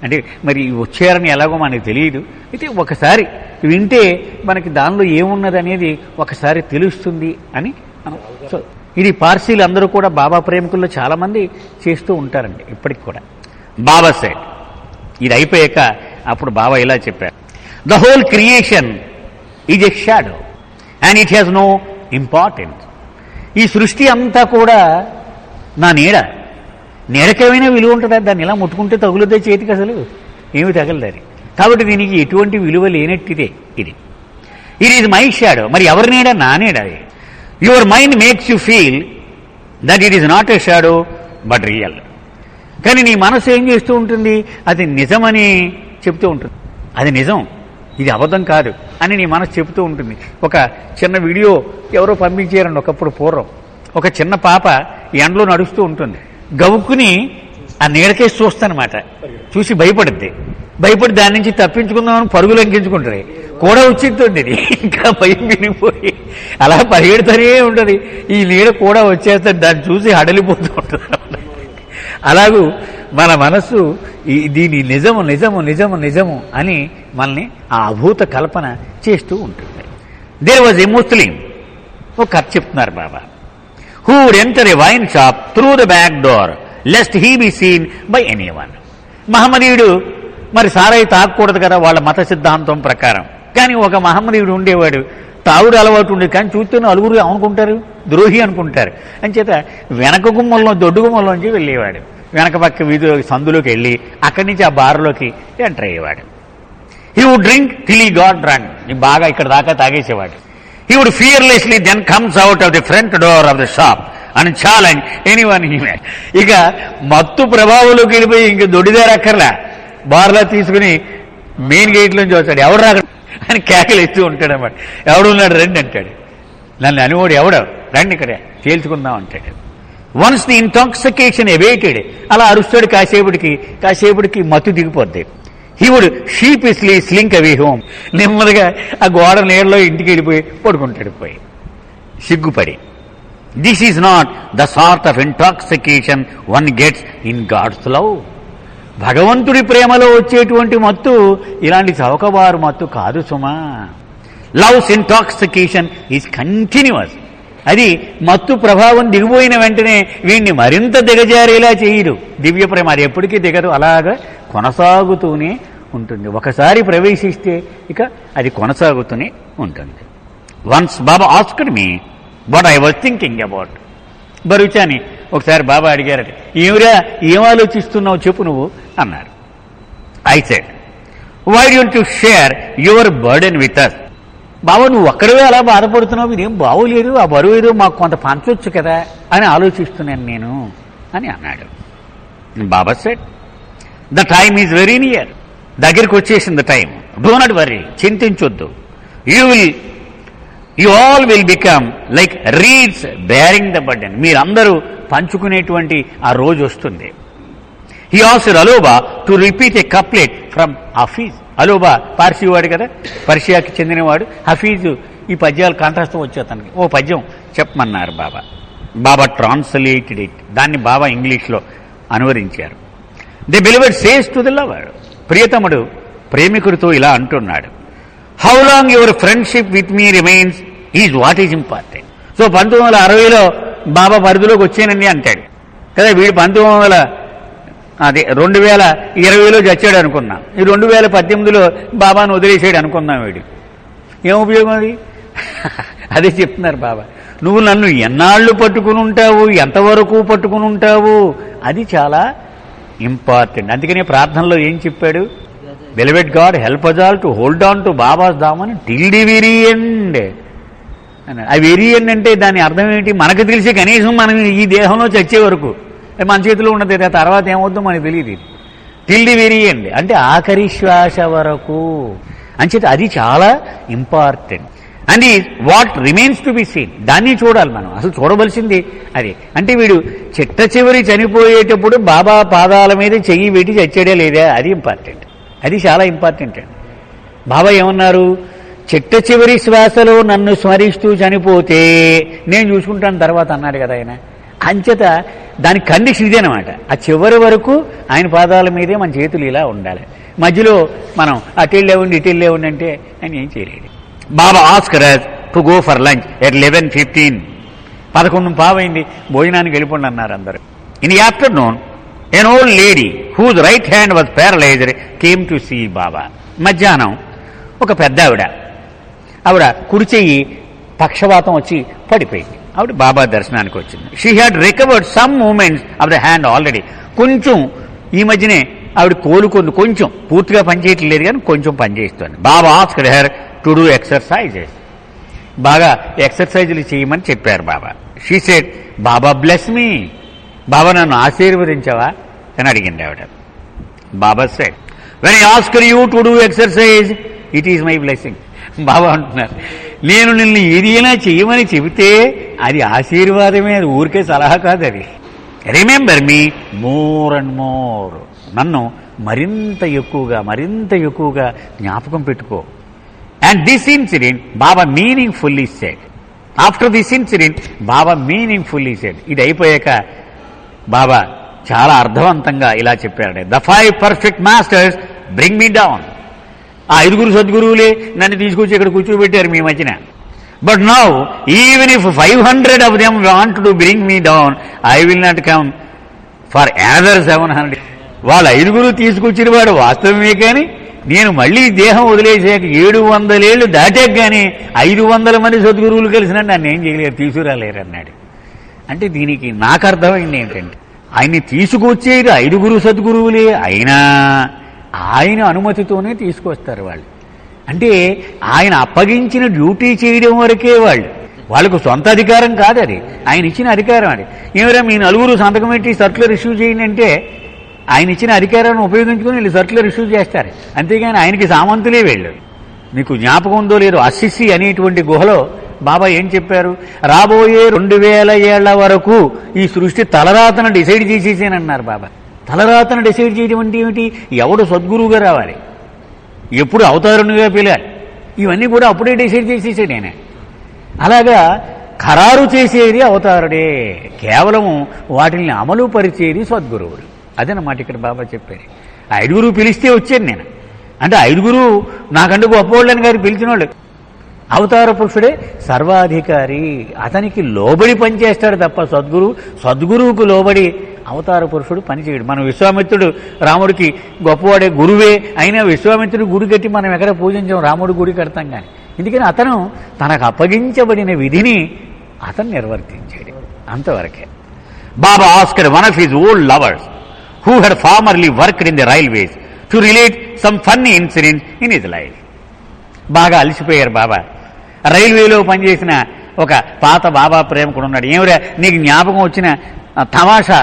అంటే మరి ఉచ్చారణ ఎలాగో మనకు తెలియదు. అయితే ఒకసారి వింటే మనకి దానిలో ఏమున్నది అనేది ఒకసారి తెలుస్తుంది అని మనం. సో ఇది పార్సీలు అందరూ కూడా బాబా ప్రేమికుల్లో చాలామంది చేస్తూ ఉంటారండి ఇప్పటికి కూడా. బాబా సెడ్, ఇది అయిపోయాక అప్పుడు బాబా ఇలా చెప్పారు, the whole creation is a shadow and it has no importance. ఈ సృష్టి అంతా కూడా నా నీడకేమైనా విలువ ఉంటుందా? దాన్ని ఇలా ముట్టుకుంటే తగులుద్దా చేతికి? అసలు ఏమి తగలదారి. కాబట్టి దీనికి ఎటువంటి విలువ లేనట్టిదే ఇది. It is my shadow. మరి ఎవరి నీడ? నా నీడ. Your mind makes you feel that it is not a shadow but real. కానీ నీ మనసు ఏం చేస్తూ ఉంటుంది? అది నిజమని చెప్తూ ఉంటుంది. అది నిజం, ఇది అబద్ధం కాదు అని నీ మనసు చెబుతూ ఉంటుంది. ఒక చిన్న వీడియో ఎవరో పంపించారండి ఒకప్పుడు పూర్వం. ఒక చిన్న పాప ఎండలో నడుస్తూ ఉంటుంది. గవుక్కుని ఆ నీడకేసి చూస్తానమాట. చూసి భయపడి దాని నుంచి తప్పించుకుందామని పరుగులు అంకించుకుంటుంది. కూడా వచ్చింది ఇది. ఇంకా భయం వినిపోయి అలా పరిగెడుతూనే ఉంటుంది. ఈ నీడ కూడా వచ్చేస్తుంది, దాన్ని చూసి హడలిపోతూ ఉంటుంది. అలాగూ మన మనస్సు దీని నిజము నిజము నిజము నిజము అని మనల్ని ఆ అభూత కల్పన చేస్తూ ఉంటుంది. దేర్ వాజ్ ఏ ముస్లిం, ఒక కథ చెప్తున్నారు Baba, who would enter a wine shop through the back door lest he be seen by anyone. మహమ్మదీయుడు మరి సారాయి తాగకూడదు కదా వాళ్ళ మత సిద్ధాంతం ప్రకారం. కానీ ఒక మహమ్మదీయుడు ఉండేవాడు, తాగుడు అలవాటు ఉండేది. కానీ చూస్తూనే నలుగురు అనుకుంటారు, ద్రోహి అనుకుంటారు. అంచేత వెనక గుమ్మల్లో దొడ్డు గుమ్మల్లోంచి వెళ్ళేవాడు. వెనక పక్క వీధి సందులోకి వెళ్ళి అక్కడి నుంచి ఆ బార్లోకి ఎంటర్ అయ్యేవాడు. He would drink till he got drunk. బాగా ఇక్కడ దాకా తాగేసేవాడు. He would fearlessly then comes out of the front door of the shop and challenge anyone he met. ఇక మత్తు ప్రభావంలోకి వెళ్ళిపోయి ఇంక దొడ్డిదారు అక్కర్లా, బార్లా తీసుకుని మెయిన్ గేట్లోంచి వచ్చాడు. ఎవడు రాక అని కేకలు ఇస్తూ ఉంటాడు అన్నమాట. ఎవడున్నాడు రండి అంటాడు. నన్ను అనుకోడు ఎవడో రండి ఇక్కడ తేల్చుకుందాం అంటాడు. Once the intoxication abated. అలా అరుస్తాడు. కాసేపటికి మత్తు దిగిపోద్ది. He would sheepishly slink away home. నెమ్మదిగా ఆ గోడ నీడలో ఇంటికి వెళ్ళిపోయి పడుకుంటాడు పోయి సిగ్గుపడి. This is not the sort of intoxication one gets in God's love. భగవంతుడి ప్రేమలో వచ్చేటువంటి మత్తు ఇలాంటి చౌకబారు మత్తు కాదు సుమా. Love's intoxication is continuous. అది మత్తు ప్రభావం దిగిపోయిన వెంటనే వీడిని మరింత దిగజారేలా చేయదు. దివ్య ప్రేమ అది ఎప్పటికీ దిగదు, అలాగా కొనసాగుతూనే ఉంటుంది. ఒకసారి ప్రవేశిస్తే ఇక అది కొనసాగుతూనే ఉంటుంది. Once Baba asked me what I was thinking about. బరుచాని ఒకసారి బాబా అడిగారట, ఏమిరా ఏం ఆలోచిస్తున్నావు చెప్పు నువ్వు అన్నారు. I said, why don't you share your burden with us. Baba నువ్వు ఒక్కడవే అలా బాధపడుతున్నావు, ఇదేం బాగోలేదు, ఆ బరువు ఏదో మాకు కొంత పంచవచ్చు కదా అని ఆలోచిస్తున్నాను నేను అని అన్నాడు. Baba said, the time is very near. దగ్గరికి వచ్చేసింది టైం. డో నాట్ వరీ, చింతించొద్దు. You all will become like reeds bearing the burden. మీరందరూ పంచుకునేటువంటి ఆ రోజు వస్తుంది. హీ ఆస్క్డ్ అలోబా to repeat a couplet from Hafiz. అలోబా పార్సీవాడు కదా, పర్షియాకి చెందినవాడు. హఫీజు ఈ పద్యాలు కంఠస్థం వచ్చే అతనికి ఓ పద్యం చెప్పమన్నారు బాబా. బాబా ట్రాన్స్లేటెడ్ ఇట్. దాన్ని బాబా ఇంగ్లీష్లో అనువదించారు. The beloved says to the lover. ప్రియతముడు ప్రేమికుడితో ఇలా అంటున్నాడు, how long your friendship with me remains is what is important. So 1960లో బాబా పరిధిలోకి వచ్చానండి అంటాడు కదా. వీడు 2020లో చచ్చాడు అనుకున్నాం. ఈ 2018లో బాబాను వదిలేసాడు అనుకున్నాం. వీడు ఏం ఉపయోగం అది? అదే చెప్తున్నారు బాబా, నువ్వు నన్ను ఎన్నాళ్ళు పట్టుకుని ఉంటావు, ఎంతవరకు పట్టుకుని ఉంటావు, అది చాలా ఇంపార్టెంట్. అందుకనే ప్రార్థనలో ఏం చెప్పాడు, beloved God help us all to hold on to Baba's దామని టిల్ ది వెరీ ఎండ్ అన్నాడు. ఆ వెరీ ఎండ్ అంటే దాని అర్థం ఏంటి? మనకు తెలిసి కనీసం మనం ఈ దేహంలో చచ్చే వరకు మన చేతిలో ఉన్నది, తర్వాత ఏమవుతుందో మనకు తెలియదు. టిల్ ది వెరీ ఎండ్ అంటే ఆఖరి శ్వాస వరకు. అంచేత అది చాలా important. And what remains to be seen, దాన్ని చూడాలి మనం. అసలు చూడవలసింది అది. అంటే వీడు చిట్ట చివరి చనిపోయేటప్పుడు బాబా పాదాల మీద చెయ్యి పెట్టి చచ్చాడే లేదా, అది ఇంపార్టెంట్. అది చాలా ఇంపార్టెంట్ అండి. బాబా ఏమన్నారు, చిట్ట చివరి శ్వాసలో నన్ను స్మరిస్తూ చనిపోతే నేను చూసుకుంటాను తర్వాత అన్నాడు కదా ఆయన. అంచేత దాని కండిషన్ ఇదేనమాట. ఆ చివరి వరకు ఆయన పాదాల మీదే మన చేతులు ఇలా ఉండాలి. మధ్యలో మనం అటెళ్ళేవండి ఇటెళ్ళేవండి అంటే ఆయన ఏం చేయలేడు. Baba asked us to go for lunch at 11:15. 11:15 భోజనానికి వెళ్ళిపోండి అన్నారు అందరూ. In the afternoon an old lady whose right hand was paralysed came to see Baba. మధ్యాహ్నం ఒక పెద్ద ఆవిడ, ఆవిడ కుడి చెయ్యి పక్షవాతం వచ్చి పడిపోయింది. ఆవిడ బాబా దర్శనానికి వచ్చింది. She had recovered some movements of the hand already. కొంచెం ఈ మధ్యనే ఆవిడ కోలుకుంది, కొంచెం పూర్తిగా పనిచేయట్లేదు కానీ కొంచెం పనిచేస్తుంది. Baba asked her to do exercises. బాగా ఎక్సర్సైజులు చేయమని చెప్పారు Baba. She said, Baba bless me. Baba నన్ను ఆశీర్వదించావా అని అడిగింది ఆవిడ. Baba said, when I asked you to do exercise it is my blessing. Baba అంటున్నారు, నేను నిన్ను ఏదైనా చేయమని చెబితే అది ఆశీర్వాదమే, అది ఊరికే సలహా కాదు. అది remember me more and more. నన్ను మరింత ఎక్కువగా జ్ఞాపకం పెట్టుకో. And this incident Baba meaningfully said. After this incident Baba meaningfully said. ఇది అయిపోయాక బాబా చాలా అర్థవంతంగా ఇలా చెప్పాడు, the 5 perfect masters bring me down. ఆ 5 సద్గురువులే నన్ను తీసుకొచ్చి ఇక్కడ కూర్చోబెట్టారు మీ మధ్యన. But now even if 500 of them want to bring me down, I will not come for another 700. వాళ్ళు 5 తీసుకొచ్చిన వాడు వాస్తవమే, కానీ నేను మళ్ళీ దేహం వదిలేసాక 700 ఏళ్ళు దాటాక కానీ 500 మంది సద్గురువులు కలిసినా నన్ను ఏం చేయలేరు, తీసుకురాలేరు అన్నాడు. అంటే దీనికి నాకు అర్థమైంది ఏంటంటే, ఆయన్ని తీసుకొచ్చేది 5 సద్గురువులే అయినా ఆయన అనుమతితోనే తీసుకొస్తారు వాళ్ళు. అంటే ఆయన అప్పగించిన డ్యూటీ చేయడం వరకే వాళ్ళకు సొంత అధికారం కాదు, అది ఆయన ఇచ్చిన అధికారం. అది ఏమైనా మీ 4 సంతకం పెట్టి సర్క్యులర్ ఇష్యూ చేయండి అంటే ఆయన ఇచ్చిన అధికారాన్ని ఉపయోగించుకుని వీళ్ళు సర్క్యులర్ ఇష్యూ చేస్తారు. అంతేగాని ఆయనకి సామంతులే వెళ్ళు. మీకు జ్ఞాపకం ఉందో లేదో, అస్సిసి అనేటువంటి గుహలో బాబా ఏం చెప్పారు, రాబోయే 2000 ఏళ్ల వరకు ఈ సృష్టి తలరాతను డిసైడ్ చేసేసేనన్నారు బాబా. తలరాతను డిసైడ్ చేయడం అంటే ఏమిటి, ఎవడు సద్గురువుగా రావాలి, ఎప్పుడు అవతారునిగా పిలాలి, ఇవన్నీ కూడా అప్పుడే డిసైడ్ చేసేసాడు ఆయన. అలాగా ఖరారు చేసేది అవతారుడే, కేవలం వాటిని అమలు పరిచేది సద్గురువులు. అదనమాట ఇక్కడ బాబా చెప్పారు. 5 పిలిస్తే వచ్చాను నేను అంటే 5 నాకంటూ గొప్పవాళ్ళని గారు పిలిచిన వాళ్ళు. అవతార పురుషుడే సర్వాధికారి, అతనికి లోబడి పనిచేస్తాడు తప్ప సద్గురువుకు లోబడి అవతార పురుషుడు పనిచేయడు. మనం విశ్వామిత్రుడు రాముడికి గొప్పవాడే, గురువే అయినా విశ్వామిత్రుడు గుడి కట్టి మనం ఎక్కడ పూజించాం, రాముడు గుడి కడతాం కానీ. ఎందుకని అతను తనకు అప్పగించబడిన విధిని అతను నిర్వర్తించాడు, అంతవరకే. Baba asked one of his old lovers who had formerly worked in the railways to relate some funny incident in his life. బాగా అలసిపోయారు బాబా. రైల్వేలో పనిచేసిన ఒక పాత బాబా ప్రేమకుడు ఉన్నాడు. ఏమిరా నీకు జ్ఞాపకం వచ్చిన తమాషా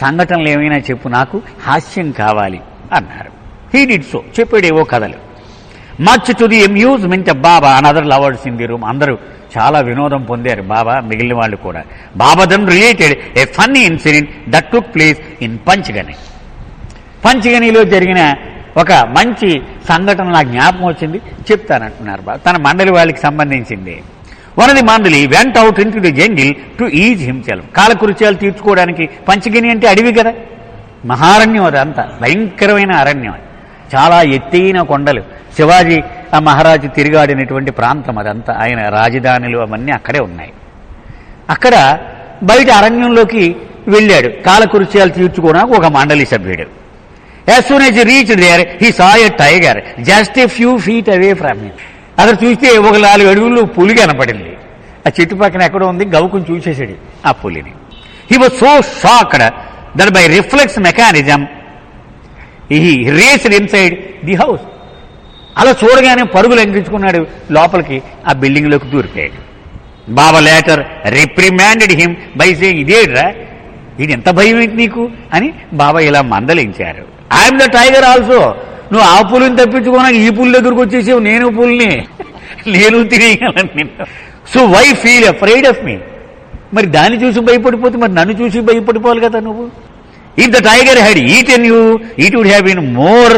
సంఘటనలు ఏమైనా చెప్పు, నాకు హాస్యం కావాలి అన్నారు. He did so. చెప్పాడేవో కథలు. Much to the amusement of Baba and other lovers in the room. అందరూ చాలా వినోదం పొందారు, బాబా మిగిలిన వాళ్ళు కూడా. Baba then related a funny incident that took place in Panchgani. పంచగనిలో జరిగిన ఒక మంచి సంఘటన నాకు జ్ఞాపకం వచ్చింది, చెప్తానంటున్నారు బాబా. తన మండలి వాళ్ళకి సంబంధించింది. వన్ ఆఫ్ ది మండలి went out in to the jungle to is himself. కాలకృత్యాలు తీర్చుకోవడానికి. పంచగని అంటే అడవి కదా, మహారణ్యం, అదంతా భయంకరమైన అరణ్యం, చాలా ఎత్తైన కొండలు. శివాజీ ఆ మహారాజు తిరిగాడినటువంటి ప్రాంతం అదంతా, ఆయన రాజధానులు అవన్నీ అక్కడే ఉన్నాయి. అక్కడ బయట అరణ్యంలోకి వెళ్ళాడు కాలకృత్యాలు తీర్చుకోవడానికి ఒక మండలి సభ్యుడు. As soon as he reached there, he saw a tiger just a few feet away from him. అక్కడ చూస్తే ఒక 4 అడుగులు పులి కనపడింది. ఆ చెట్టు పక్కన ఎక్కడో ఉంది, గవుకుని చూసేసాడు ఆ పులిని. He was so shocked that by reflex mechanism he raced inside the house. అలా చూడగానే పరుగులు ఎంకించుకున్నాడు లోపలికి, ఆ బిల్డింగ్లోకి దూరిపోయాడు. Baba later reprimanded him by saying, ఇదేడ్రా ఇది ఎంత భయం ఏంటి నీకు అని బాబా ఇలా మందలించారు. I'm the tiger also. నువ్వు ఆ పులిని తప్పించుకోనాక ఈ పులి దగ్గరకు వచ్చేసావు, నేను పులిని, నేను తినేయగలను నిన్ను. So why feel afraid of me. మరి దాన్ని చూసి భయపడిపోతే మరి నన్ను చూసి భయపడిపోవాలి కదా నువ్వు. If the tiger had eaten you it would have been more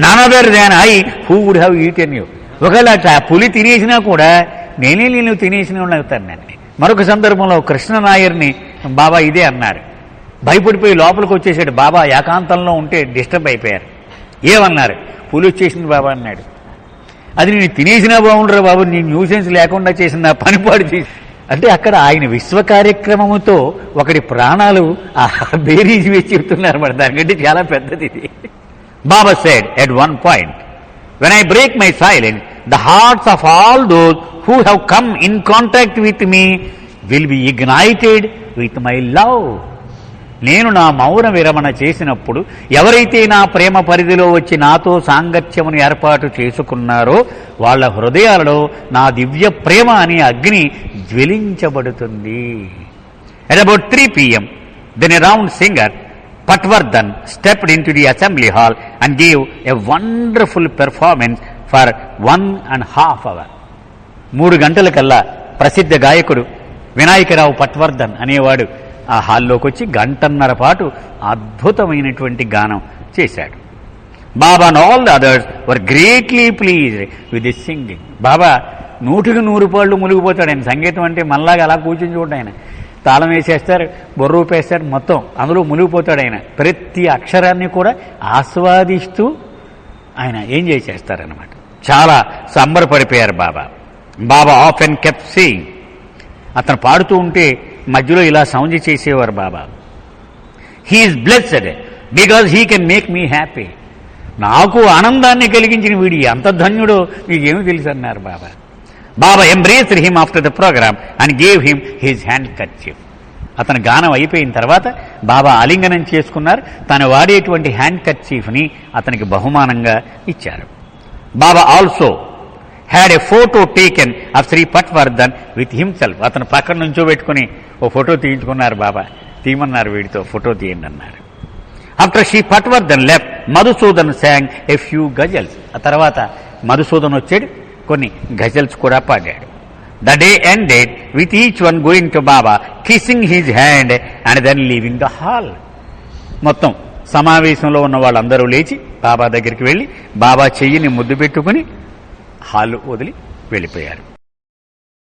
none other than I who would have eaten you. ఒకవేళ పులి తినేసినా కూడా నేనే నేను తినేసిన అవుతాను నేను. మరొక సందర్భంలో కృష్ణ నాయర్ని బాబా ఇదే అన్నారు. భయపడిపోయి లోపలికి వచ్చేసాడు బాబా. ఏకాంతంలో ఉంటే డిస్టర్బ్ అయిపోయారు. ఏమన్నారు, పులి వచ్చేసింది బాబా అన్నాడు. అది నేను తినేసినా బాగుండరా బాబు, నీ న్యూసెన్స్ లేకుండా చేసిన నా పనిపాడు చేసి అంటే అక్కడ ఆయన విశ్వ కార్యక్రమముతో ఒకటి ప్రాణాలు బేరీజ్ వేసి చెప్తున్నారు. మరి దానికంటే చాలా పెద్దది ఇది. బాబా said at one point, when I break my silence, the hearts of all those who have come in contact with me will be ignited with my love. నేను నా మౌన విరమణ చేసినప్పుడు ఎవరైతే నా ప్రేమ పరిధిలో వచ్చి నాతో సాంగత్యమును ఏర్పాటు చేసుకున్నారో వాళ్ళ హృదయాలలో నా దివ్య ప్రేమ అనే అగ్ని జ్వలించబడుతుంది. At about 3 p.m., then a round singer, Patwardhan, stepped into the assembly hall and gave a wonderful performance for 1.5 hours. 3 గంటలకల్లా ప్రసిద్ధ గాయకుడు వినాయకరావు పట్వర్ధన్ అనేవాడు ఆ హాల్లోకి వచ్చి 1.5 గంటల పాటు అద్భుతమైనటువంటి గానం చేశాడు. Baba and all the others were greatly pleased with this singing. Baba 100 పాళ్ళు మునిగిపోతాడు. ఆయన సంగీతం అంటే మనలాగా అలా కూర్చొని చూడండి. ఆయన తాళం వేసేస్తారు, బొర్ర ఊపేస్తారు, మొత్తం అందులో మునిగిపోతాడు. ఆయన ప్రతి అక్షరాన్ని కూడా ఆస్వాదిస్తూ ఆయన ఏం చేసేస్తారనమాట. చాలా సంబరపడిపోయారు Baba. Baba often kept saying, అతను పాడుతూ ఉంటే మధ్యలో ఇలా సౌండ్ చేసేవారు Baba, he's blessed because he can make me happy. నాకు ఆనందాన్ని కలిగించిన వీడి ఎంత ధన్యుడో మీకేమీ తెలుసు అన్నారు Baba. Baba embraced him after the programme and gave him his handkerchief. అతని గానం అయిపోయిన తర్వాత బాబా ఆలింగనం చేసుకున్నారు. తను వాడేటువంటి హ్యాండ్ కర్చీఫ్ని అతనికి బహుమానంగా ఇచ్చారు. Baba also had a photo taken of Shri Patwardhan with himself. అతను పక్కన నుంచో పెట్టుకుని ఓ ఫోటో తీయించుకున్నారు బాబా. తీయమన్నారు, వీడితో ఫోటో తీయండి అన్నారు. After Shri Patwardhan left, Madhusudan sang a few ghazals. ఆ తర్వాత మధుసూదన్ వచ్చాడు, కొన్ని గజల్స్ కూడా పాడాడు. The day ended with each one going to Baba, kissing his hand and then leaving the hall. మొత్తం సమావేశంలో ఉన్న వాళ్ళందరూ లేచి బాబా దగ్గరికి వెళ్ళి బాబా చెయ్యిని ముద్దు పెట్టుకుని హాల్ వదిలి వెళ్ళిపోయారు.